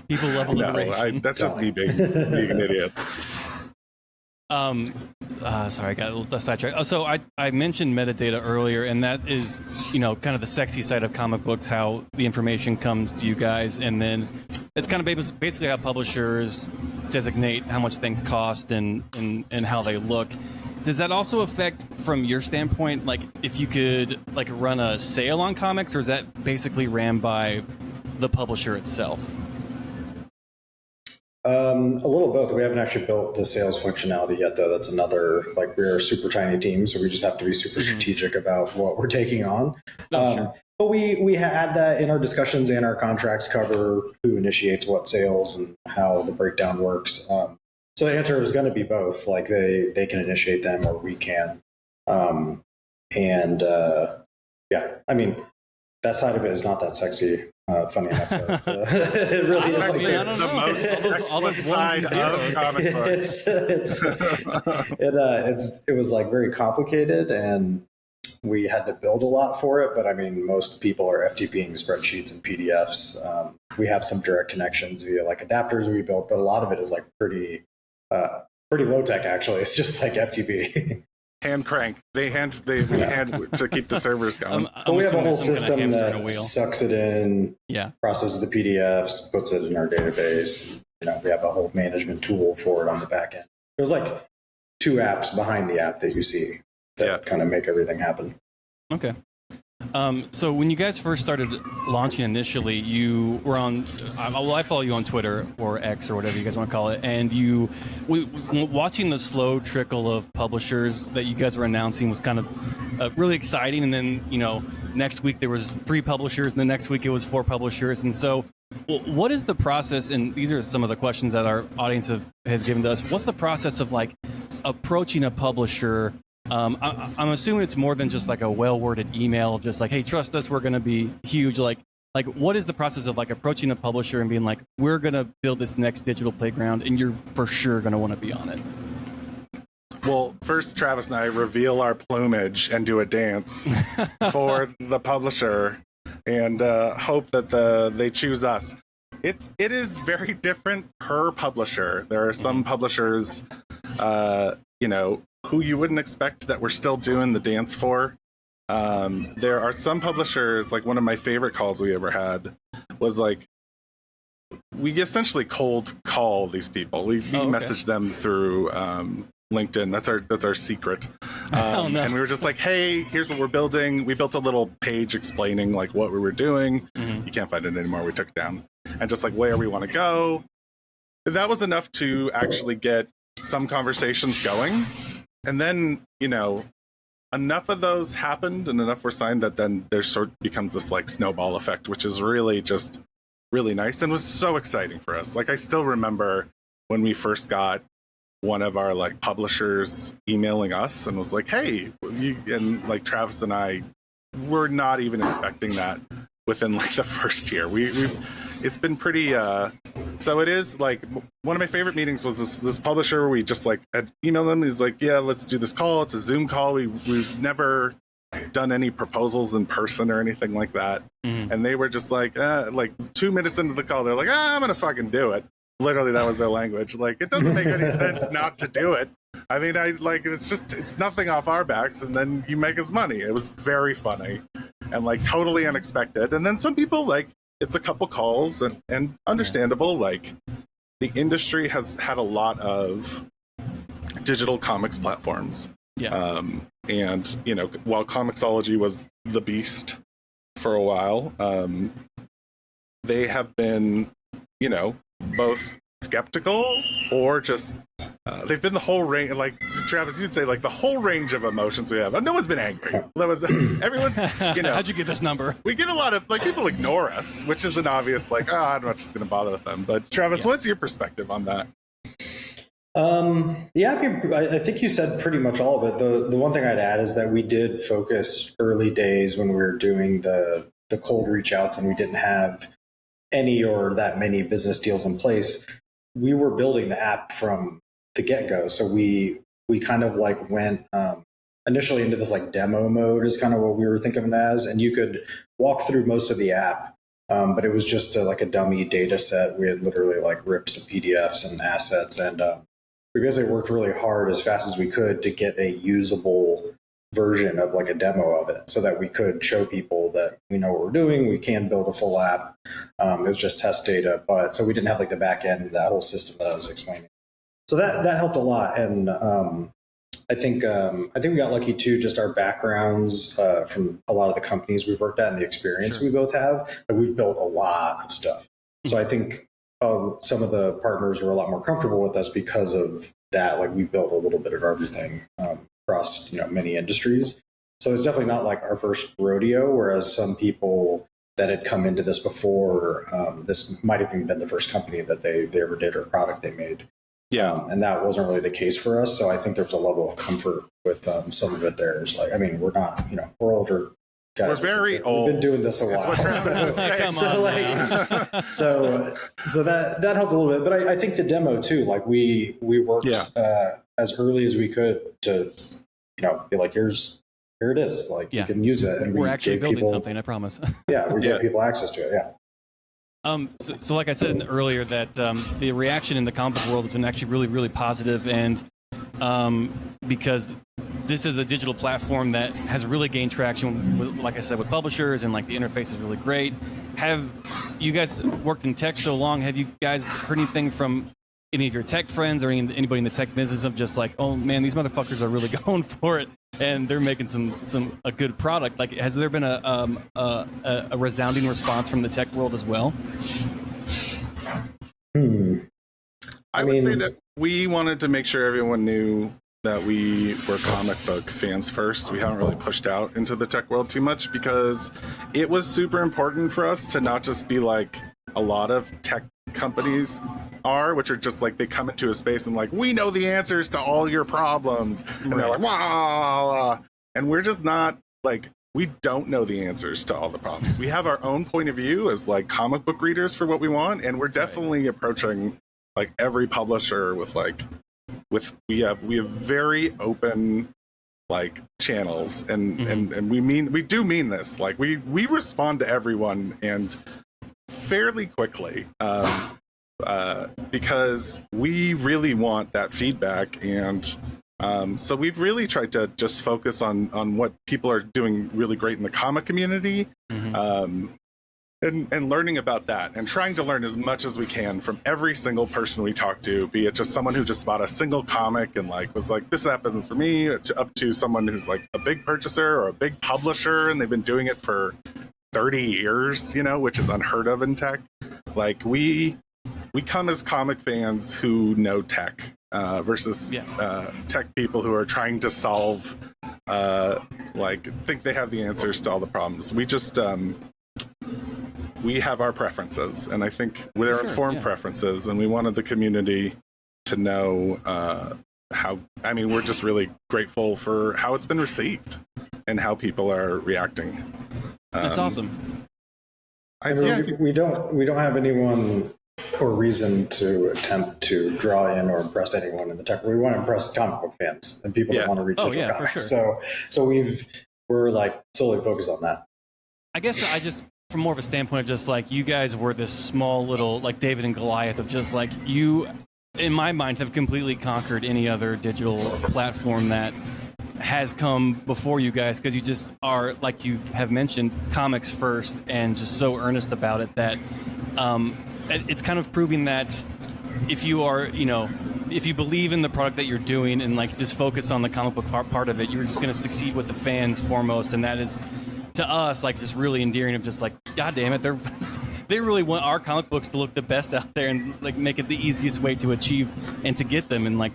People love No, alliteration. that's just me being an idiot. Sorry, I got a little sidetracked. So I mentioned metadata earlier, and that is, kind of the sexy side of comic books, how the information comes to you guys, and then it's kind of basically how publishers designate how much things cost and how they look. Does that also affect, from your standpoint, like if you could like run a sale on comics, or is that basically ran by the publisher itself? A little both. We haven't actually built the sales functionality yet, though. That's another, like, we're a super tiny team, so we just have to be super strategic about what we're taking on. Sure. But we had that in our discussions, and our contracts cover who initiates what sales and how the breakdown works. So the answer is going to be both. Like, they can initiate them, or we can. Yeah, I mean, that side of it is not that sexy. Funny enough, it really is. I don't the know. most All those sexy ones and side of zeros. comic books. It was like very complicated, and we had to build a lot for it. But I mean, most people are FTPing spreadsheets and PDFs. We have some direct connections via like adapters we built, but a lot of it is like pretty low tech. Actually, it's just like FTP. Hand crank. We hand to keep the servers going. But we have a whole assuming some system kind of hamster in a that wheel. sucks it in, Yeah. processes the PDFs, puts it in our database. We have a whole management tool for it on the back end. There's like 2 apps behind the app that you see that kind of make everything happen. Okay. So when you guys first started launching initially, you were on, I follow you on Twitter or X or whatever you guys want to call it, and watching the slow trickle of publishers that you guys were announcing was kind of really exciting. And then, next week there was 3 publishers, and the next week it was 4 publishers. And so what is the process? And these are some of the questions that our audience has given to us. What's the process of like approaching a publisher? I'm assuming it's more than just like a well-worded email, just like, hey, trust us, we're going to be huge. Like, what is the process of like approaching a publisher and being like, we're going to build this next digital playground, and you're for sure going to want to be on it? Well, first, Travis and I reveal our plumage and do a dance for the publisher, and hope that they choose us. It is very different per publisher. There are some publishers, who you wouldn't expect that we're still doing the dance for. There are some publishers, like one of my favorite calls we ever had was like, we essentially cold call these people. We message them through LinkedIn. That's our secret. No. And we were just like, hey, here's what we're building. We built a little page explaining like what we were doing. You can't find it anymore. We took it down. And just like where we want to go. That was enough to actually get some conversations going. And then, enough of those happened and enough were signed that then there sort of becomes this like snowball effect, which is really just really nice and was so exciting for us. Like I still remember when we first got one of our like publishers emailing us and was like, hey, and like Travis and I were not even expecting that within like the first year. It's been pretty so it is like one of my favorite meetings was this publisher. We just like had emailed them. He's like, yeah, let's do this call. It's a Zoom call. We've never done any proposals in person or anything like that. And they were just like 2 minutes into the call, they're like, I'm gonna fucking do it. Literally, that was their language. Like, it doesn't make any sense not to do it. I mean, it's nothing off our backs, and then you make us money. It was very funny and like totally unexpected. And then some people like, it's a couple calls and understandable. Like the industry has had a lot of digital comics platforms. Yeah. And while Comixology was the beast for a while, they have been, both skeptical or just they've been the whole range. Like Travis, you'd say like the whole range of emotions we have. No one's been angry. Everyone's How'd you get this number? We get a lot of like people ignore us, which is an obvious like, I'm not just going to bother with them. But Travis, what's your perspective on that? I think you said pretty much all of it. The one thing I'd add is that we did focus early days when we were doing the cold reach outs, and we didn't have any or that many business deals in place, we were building the app from the get-go. So we kind of like went initially into this like demo mode is kind of what we were thinking of it as, and you could walk through most of the app, but it was just like a dummy data set. We had literally like ripped some PDFs and assets, and we basically worked really hard as fast as we could to get a usable version of like a demo of it so that we could show people that we know what we're doing. We can build a full app. It was just test data, but so we didn't have like the back end, that whole system that I was explaining. So that helped a lot. And I think we got lucky too, just our backgrounds from a lot of the companies we've worked at and the experience we both have, that we've built a lot of stuff. So I think some of the partners were a lot more comfortable with us because of that. Like we built a little bit of everything across many industries. So it's definitely not like our first rodeo, whereas some people that had come into this before, this might have even been the first company that they ever did or product they made. Yeah. And that wasn't really the case for us. So I think there's a level of comfort with some of it there. It's like, I mean, we're not, we're older guys. We're very old. We've been doing this a while. So that helped a little bit. But I think the demo too, like we worked as early as we could to, be like, here it is. Like you can use it. And we're actually building something, I promise. We gave people access to it. Yeah. So like I said earlier, that the reaction in the comic book world has been actually really, really positive, and because this is a digital platform that has really gained traction, with, like I said, with publishers, and like the interface is really great. Have you guys worked in tech so long? Have you guys heard anything from any of your tech friends or anybody in the tech business of just like, oh man, these motherfuckers are really going for it and they're making a good product? Like, has there been a resounding response from the tech world as well? I would say that we wanted to make sure everyone knew that we were comic book fans first. We haven't really pushed out into the tech world too much because it was super important for us to not just be like a lot of tech companies are, which are just like they come into a space and like, we know the answers to all your problems, and they're like, wow, and we're just not like, we don't know the answers to all the problems. We have our own point of view as like comic book readers for what we want, and we're definitely approaching like every publisher with we have very open like channels, and we do mean this. Like we respond to everyone and fairly quickly, because we really want that feedback, and so we've really tried to just focus on what people are doing really great in the comic community, and learning about that, and trying to learn as much as we can from every single person we talk to, be it just someone who just bought a single comic and like was like, this app isn't for me, up to someone who's like a big purchaser or a big publisher and they've been doing it for 30 years, which is unheard of in tech. Like we come as comic fans who know tech versus tech people who are trying to solve, think they have the answers to all the problems. We just we have our preferences, and I think they're informed preferences, and we wanted the community to know we're just really grateful for how it's been received and how people are reacting. That's awesome. We don't have anyone or reason to attempt to draw in or impress anyone in the tech. We want to impress comic book fans and people that want to read digital comics. For sure. So we're like solely focused on that. I guess I just, from more of a standpoint of just like, you guys were this small little like David and Goliath of just like, you, in my mind, have completely conquered any other digital platform that has come before you guys, because you just are, like you have mentioned, comics first and just so earnest about it that it's kind of proving that if you are, if you believe in the product that you're doing and like just focus on the comic book part of it, you're just going to succeed with the fans foremost. And that is, to us, like just really endearing of just like, God damn it, they really want our comic books to look the best out there and like make it the easiest way to achieve and to get them. And like,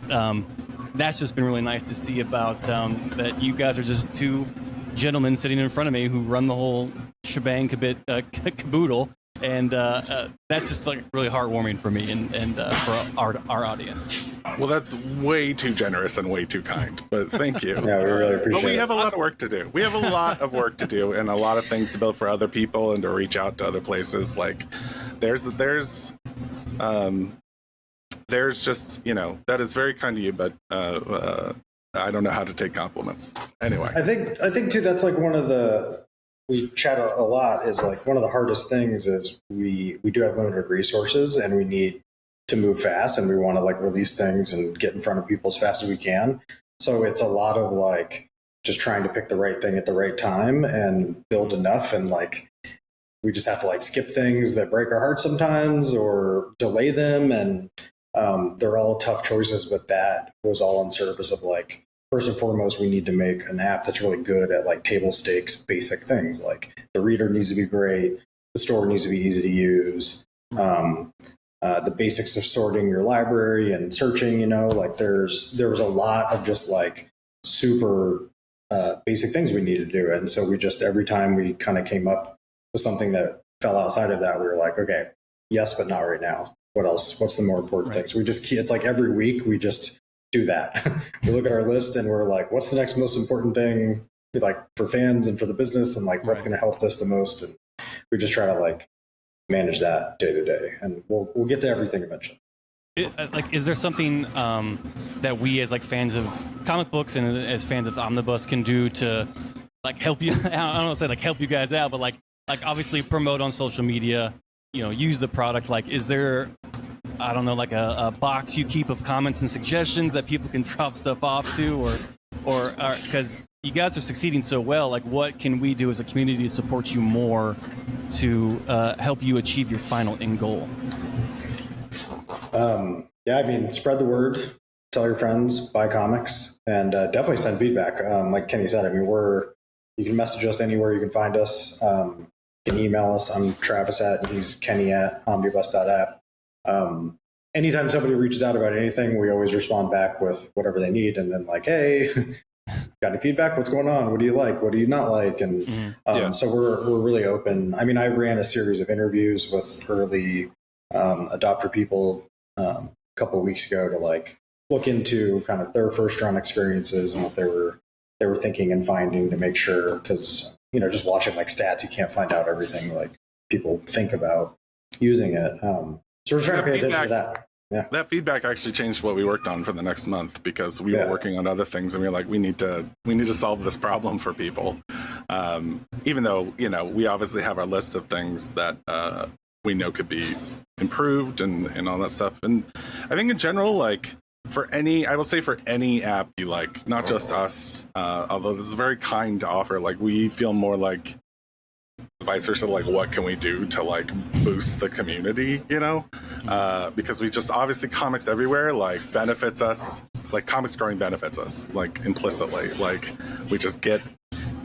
that's just been really nice to see about that you guys are just two gentlemen sitting in front of me who run the whole shebang caboodle, and that's just like really heartwarming for me and for our audience. Well, that's way too generous and way too kind, but thank you. Yeah, we really appreciate But we it. have a lot of work to do. We have a lot of work to do and a lot of things to build for other people and to reach out to other places. Like there's just, you know, that is very kind of you, but I don't know how to take compliments. Anyway. I think too, that's like one of the, we chat a lot, is like one of the hardest things is we do have limited resources and we need to move fast and we want to like release things and get in front of people as fast as we can. So it's a lot of like just trying to pick the right thing at the right time and build enough, and like we just have to like skip things that break our hearts sometimes or delay them, and they're all tough choices, but that was all in service of like, first and foremost, we need to make an app that's really good at like table stakes basic things. Like the reader needs to be great, the store needs to be easy to use, the basics of sorting your library and searching, you know, like there was a lot of just like super basic things we needed to do. And so we just, every time we kind of came up with something that fell outside of that, we were like, okay, yes, but not right now. What else? What's the more important thing? So we just, it's like every week we just do that. We look at our list and we're like, what's the next most important thing, like for fans and for the business, and like what's going to help this the most? And we just try to like manage that day to day, and we'll get to everything eventually. Like, is there something that we as like fans of comic books and as fans of Omnibus can do to like help you? I don't know, say like help you guys out, but like obviously promote on social media, you know, use the product. Like, is there, I don't know, like a box you keep of comments and suggestions that people can drop stuff off to, or because you guys are succeeding so well, like what can we do as a community to support you more to help you achieve your final end goal? Yeah, I mean, spread the word, tell your friends, buy comics, and definitely send feedback. Like Kenny said, I mean, you can message us anywhere you can find us. You can email us. I'm Travis and he's Kenny at omnibus.app. Anytime somebody reaches out about anything, we always respond back with whatever they need. And then like, hey, got any feedback? What's going on? What do you like? What do you not like? And so we're really open. I mean, I ran a series of interviews with early adopter people a couple of weeks ago to like look into kind of their first round experiences and what they were thinking and finding, to make sure, because you know, just watching like stats, you can't find out everything like people think about using it. So we're trying to pay attention to that. Yeah. That feedback actually changed what we worked on for the next month, because we were working on other things and we were like, we need to solve this problem for people. Even though, you know, we obviously have our list of things that we know could be improved and all that stuff. And I think in general, like I will say for any app you like, not just us, although this is very kind to offer, like we feel more like vice versa, like what can we do to like boost the community, you know? Because we just, obviously comics everywhere like benefits us, like comics growing benefits us like implicitly, like we just get,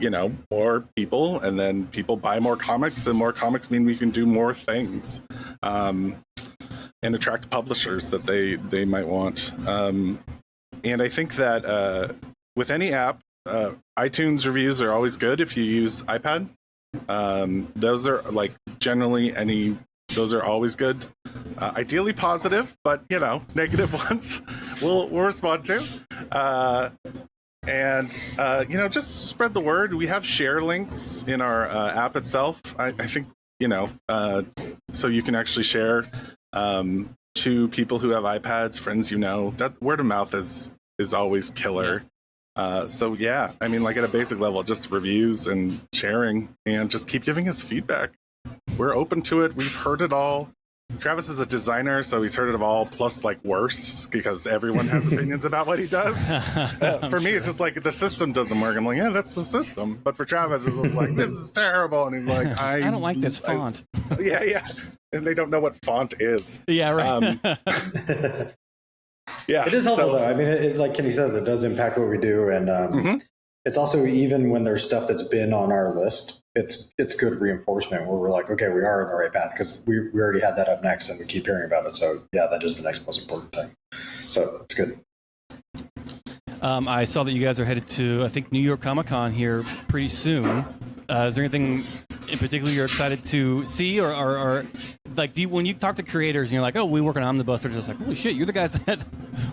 you know, more people, and then people buy more comics, and more comics mean we can do more things and attract publishers that they might want. And I think that with any app, iTunes reviews are always good if you use iPad. Those are like generally those are always good. Ideally positive, but you know, negative ones we'll respond to. And you know, just spread the word. We have share links in our app itself. I think, you know, so you can actually share to people who have iPads, friends, you know. That word of mouth is always killer. So yeah, I mean, like at a basic level, just reviews and sharing, and just keep giving us feedback. We're open to it. We've heard it all. Travis is a designer, so he's heard it all, plus like worse, because everyone has opinions about what he does. For me, it's just like the system doesn't work. I'm like, yeah, that's the system. But for Travis, it was like, this is terrible. And he's like, I don't like this font. Yeah. And they don't know what font is. Yeah, right. Yeah, it is helpful though. I mean, like Kenny says, it does impact what we do, and it's also, even when there's stuff that's been on our list, it's good reinforcement where we're like, okay, we are on the right path, because we already had that up next, and we keep hearing about it. So yeah, that is the next most important thing. So it's good. I saw that you guys are headed to, I think, New York Comic Con here pretty soon. Is there anything in particular you're excited to see, or like, when you talk to creators and you're like, oh, we work on Omnibus, they're just like, holy shit, you're the guys that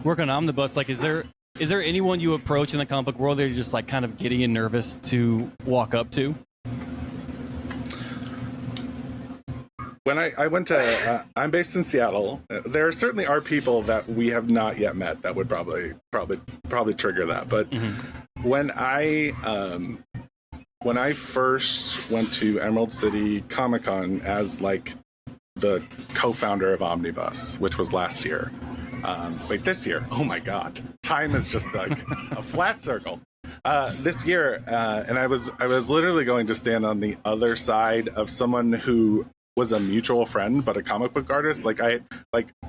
work on Omnibus. Like, is there anyone you approach in the comic book world that you're just like kind of giddy and nervous to walk up to? When I went to, I'm based in Seattle. There certainly are people that we have not yet met that would probably trigger that. But when I first went to Emerald City Comic-Con as like the co-founder of Omnibus, which was last year. This year. Oh my God, time is just like a flat circle. This year, and I was literally going to stand on the other side of someone who was a mutual friend, but a comic book artist. Like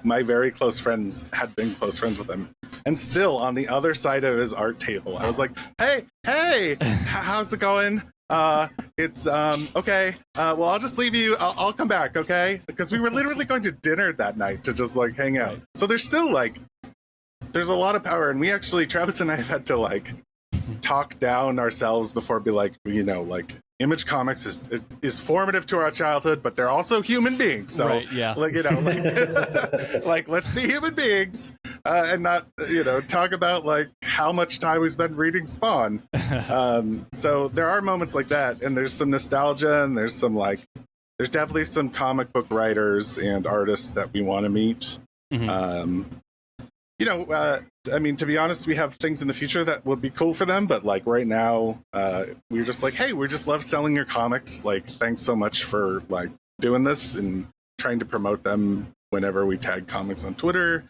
my very close friends had been close friends with him, and still on the other side of his art table, I was like, "Hey, how's it going? It's okay. Well, I'll just leave you. I'll come back, okay? Because we were literally going to dinner that night to just like hang out. So there's still like, there's a lot of power, and we actually, Travis and I have had to like talk down ourselves before, be like, you know, like. Image Comics is formative to our childhood, but they're also human beings. So, right, yeah. like, you know, like, like, let's be human beings and not, you know, talk about like how much time we spent reading Spawn. So there are moments like that, and there's some nostalgia, and there's definitely some comic book writers and artists that we want to meet. You know, I mean, to be honest, we have things in the future that would be cool for them, but like right now, we're just like, hey, we just love selling your comics. Like, thanks so much for like doing this and trying to promote them whenever we tag comics on Twitter.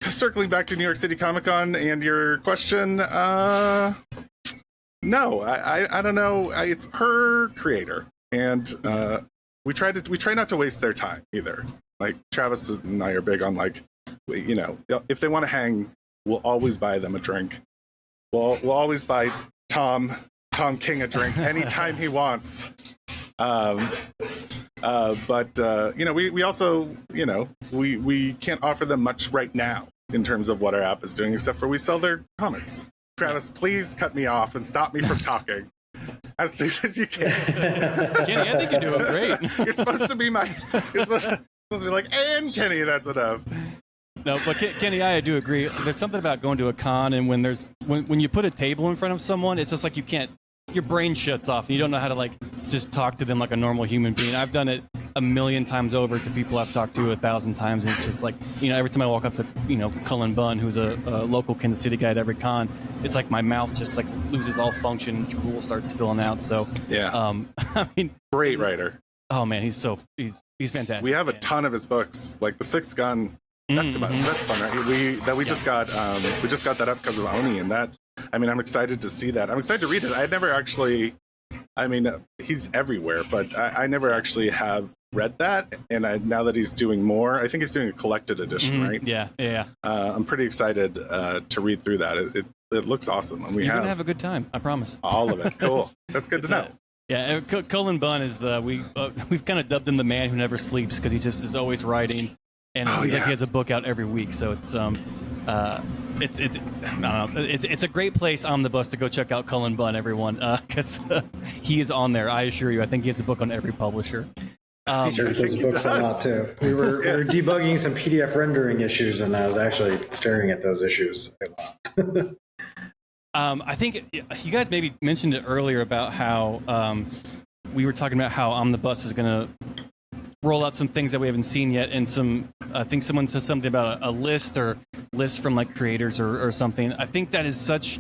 Circling back to New York City Comic Con and your question, no, I don't know. It's per creator, and we try not to waste their time either. Like Travis and I are big on like, you know, if they want to hang, we'll always buy them a drink. We'll always buy Tom King a drink anytime he wants. But you know, we also, you know, we can't offer them much right now in terms of what our app is doing, except for we sell their comics. Travis, please cut me off and stop me from talking as soon as you can. Kenny, I think you're doing great. You're supposed to be like, and Kenny, that's enough. No, but Kenny, I do agree. There's something about going to a con, and when you put a table in front of someone, it's just like you can't. Your brain shuts off, and you don't know how to like just talk to them like a normal human being. I've done it 1,000,000 times over to people I've talked to 1,000 times, and it's just like, you know, every time I walk up to, you know, Cullen Bunn, who's a local Kansas City guy at every con, it's like my mouth just like loses all function, drool starts spilling out. So yeah, I mean, great writer. Oh man, he's fantastic. We have a ton of his books, like The Sixth Gun. That's fun, right? We just got that up because of Oni, and that, I mean, I'm excited to see that. I'm excited to read it. I had never actually, I mean, he's everywhere, but I never actually have read that. And now that he's doing more, I think he's doing a collected edition, right? Yeah. I'm pretty excited to read through that. It looks awesome, and you're gonna have a good time. I promise. All of it. Cool. That's good to know. Yeah, Cullen Bunn is we've kind of dubbed him the man who never sleeps because he just is always writing. And it seems like he has a book out every week, so it's I don't know, it's a great place, Omnibus, to go check out Cullen Bunn, everyone, because he is on there. I assure you. I think he has a book on every publisher. Stared those books a lot too. We were debugging some PDF rendering issues, and I was actually staring at those issues a lot. I think you guys maybe mentioned it earlier about how we were talking about how Omnibus is going to roll out some things that we haven't seen yet, and I think someone says something about a list from like creators or something. I think that is such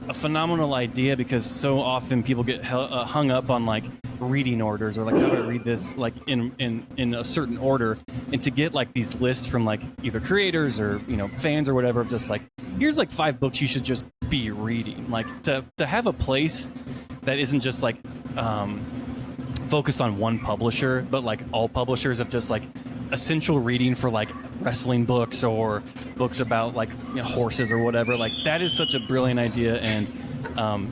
a phenomenal idea, because so often people get hung up on like reading orders, or like, how do I read this like in a certain order, and to get like these lists from like either creators or, you know, fans or whatever, of just like, here's like 5 books you should just be reading, like to have a place that isn't just like focused on one publisher, but like all publishers of just like essential reading for like wrestling books or books about like, you know, horses or whatever. Like, that is such a brilliant idea, and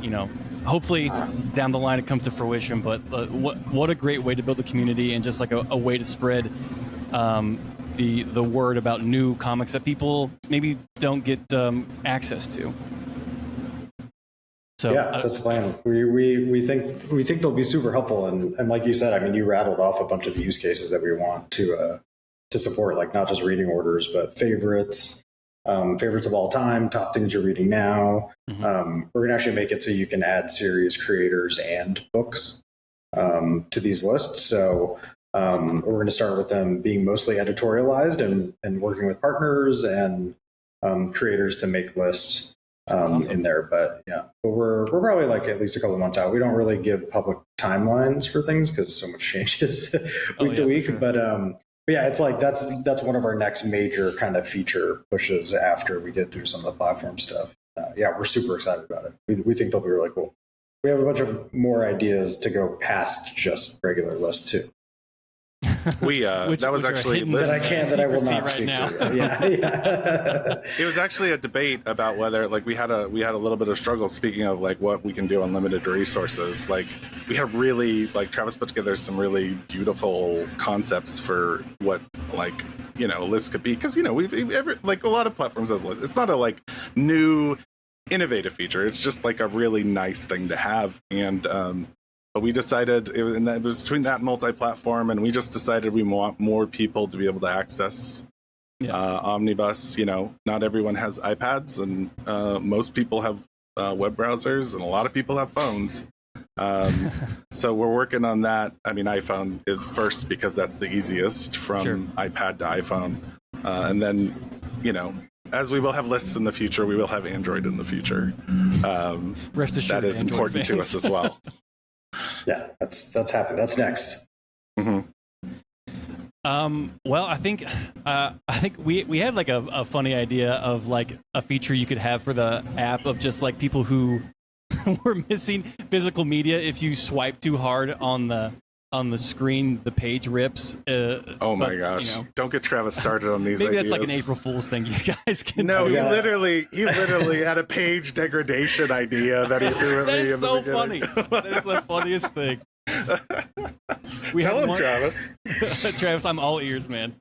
you know, hopefully down the line it comes to fruition. But what a great way to build a community, and just like a way to spread the word about new comics that people maybe don't get access to. So yeah, that's the plan. We think they'll be super helpful, and like you said, I mean, you rattled off a bunch of the use cases that we want to support, like not just reading orders, but favorites of all time, top things you're reading now. We're gonna actually make it so you can add series creators and books to these lists. So we're going to start with them being mostly editorialized and working with partners and creators to make lists awesome. in there. But we're probably like at least a couple of months out. We don't really give public timelines for things because so much changes week to week. Sure. But yeah, it's like that's one of our next major kind of feature pushes after we get through some of the platform stuff. Yeah, we're super excited about it. We think they'll be really cool. We have a bunch of more ideas to go past just regular lists too. That was actually that I will not speak now. to. Yeah. It was actually a debate about whether like we had a little bit of struggle. Speaking of like what we can do on limited resources, like we have really like Travis put together some really beautiful concepts for what like a list could be, because we've like a lot of platforms as lists. It's not a like new innovative feature. It's just like a really nice thing to have, and but we decided it was between that multi-platform, and we just decided we want more people to be able to access Omnibus. Not everyone has iPads, and most people have web browsers, and a lot of people have phones. So we're working on that. I mean, iPhone is first because that's the easiest from iPad to iPhone, and then as we will have lists in the future, we will have Android in the future. Rest assured, that is Android important fans. to us as well. Yeah, that's happening. That's next. Mm-hmm. Well, I think we had like a funny idea of like a feature you could have for the app of just like people who were missing physical media. If you swipe too hard on the screen, the page rips. Oh my gosh! Don't get Travis started on these. Maybe ideas. that's like an April Fool's thing. You guys can. No, do. he literally had a page degradation idea that he threw at That me. is so funny. That is the funniest thing. Tell him, Travis. Travis, I'm all ears, man.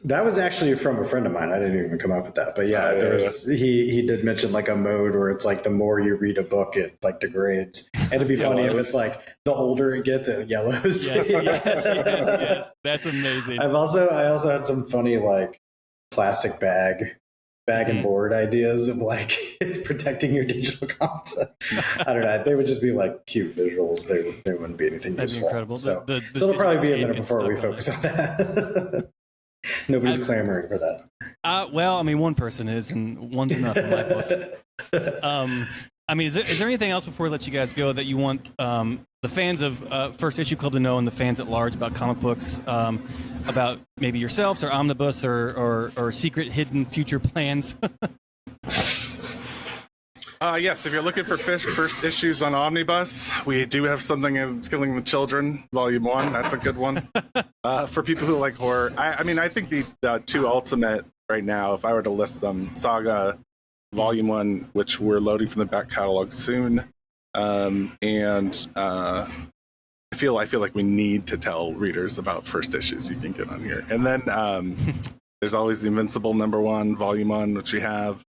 That was actually from a friend of mine. I didn't even come up with that, but he did mention like a mode where it's like the more you read a book, it like degrades. And it'd be funny if it's like the older it gets, it yellows. Yes. That's amazing. I also had some funny like plastic bag and board ideas of like protecting your digital content. I don't know. They would just be like cute visuals. They wouldn't be anything That'd useful. Be incredible. So it'll probably be a minute before we focus on that. Nobody's clamoring for that. Well, I mean, one person is, and one's enough in my book. I mean, is there anything else before we let you guys go that you want the fans of First Issue Club to know, and the fans at large about comic books, about maybe yourselves or Omnibus or secret hidden future plans? Yes, if you're looking for first issues on Omnibus, we do have something in Killing the Children, Volume 1. That's a good one. For people who like horror. I mean, I think the two ultimate right now, if I were to list them, Saga, Volume 1, which we're loading from the back catalog soon, and I feel like we need to tell readers about first issues you can get on here. And then there's always the Invincible #1, Volume 1, which we have.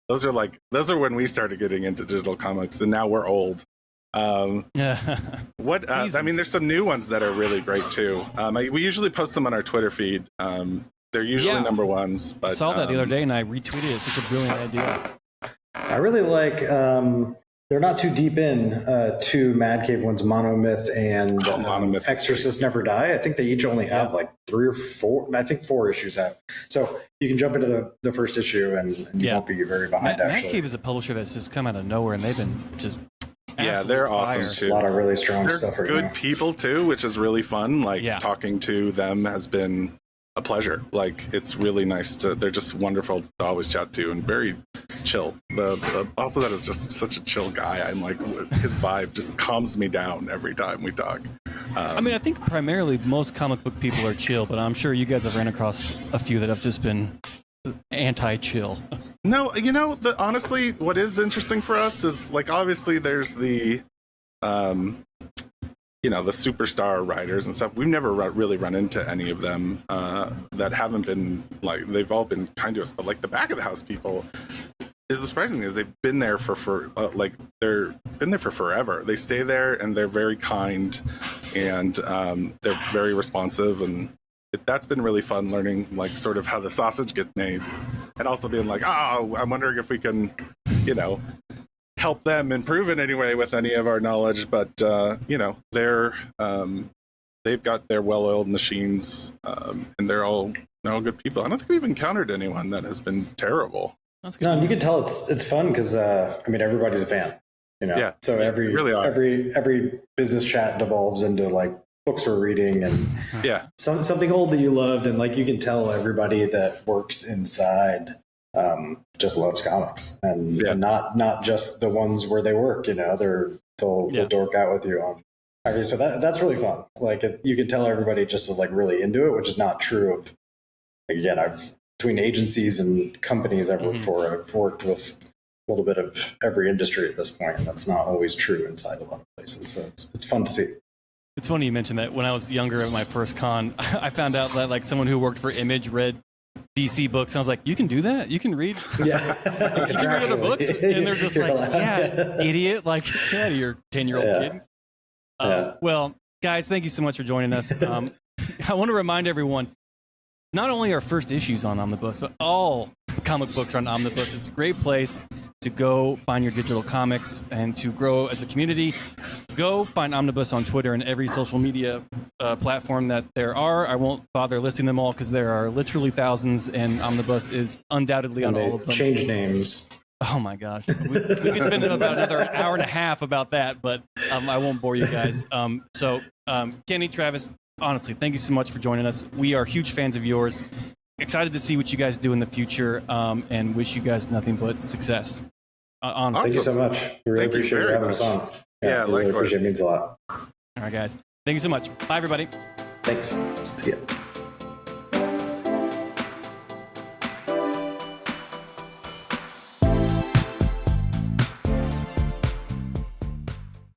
Those are when we started getting into digital comics, and now we're old. I mean, there's some new ones that are really great too. We usually post them on our Twitter feed. They're usually #1s. But I saw that the other day, and I retweeted it. It's such a brilliant idea. I really like. They're not too deep in to Mad Cave ones, Monomyth and Monomyth Exorcist Never Die. I think they each only have like 3 or 4. I think 4 issues out. So you can jump into the first issue and you won't be very behind. Mad Cave is a publisher that's just come out of nowhere, and they've been just they're awesome too. A lot of really strong they're stuff. Right good now. People too, which is really fun. Like talking to them has been a pleasure. Like it's really nice they're just wonderful to always chat to and very chill. Also that is just such a chill guy. I'm like, his vibe just calms me down every time we talk. I mean, I think primarily most comic book people are chill, but I'm sure you guys have ran across a few that have just been anti-chill. No, honestly, what is interesting for us is like obviously there's the the superstar writers and stuff. We've never really run into any of them that haven't been like, they've all been kind to us, but like the back of the house people, is the surprising thing is they've been there for like they're been there for forever. They stay there and they're very kind, and they're very responsive, and that's been really fun learning like sort of how the sausage gets made, and also being like, oh, I'm wondering if we can, you know, help them improve in any way with any of our knowledge. But you know, they've got their well-oiled machines, and they're all good people. I don't think we've encountered anyone that has been terrible. That's good. No, and you can tell it's fun because I mean everybody's a fan, you know. Yeah, so every really are. every business chat devolves into like books we're reading and Yeah, something old that you loved, and like you can tell everybody that works inside just loves comics, and not just the ones where they work. You know, they'll dork out with you on. I mean, so that's really fun. Like you can tell everybody just is like really into it, which is not true of. Again, between agencies and companies I've worked for, I've worked with a little bit of every industry at this point, and that's not always true inside a lot of places. So it's fun to see. It's funny you mentioned that. When I was younger at my first con, I found out that like someone who worked for Image read DC books, and I was like, "You can do that? You can read? Yeah, you can read other books?" And they're just like, "Yeah, idiot! Like, get out of your 10-year-old kid." Well, guys, thank you so much for joining us. I want to remind everyone. Not only our first issues on Omnibus, but all comic books are on Omnibus. It's a great place to go find your digital comics and to grow as a community. Go find Omnibus on Twitter and every social media platform that there are. I won't bother listing them all because there are literally thousands, and Omnibus is undoubtedly on all of them. Change names. Oh my gosh. We could spend about another hour and a half about that, but I won't bore you guys. Kenny, Travis, honestly, thank you so much for joining us. We are huge fans of yours. Excited to see what you guys do in the future, and wish you guys nothing but success. Honestly. Thank you so much. We really appreciate you having us on. Yeah, we really appreciate it. It means a lot. All right, guys. Thank you so much. Bye, everybody. Thanks. See ya.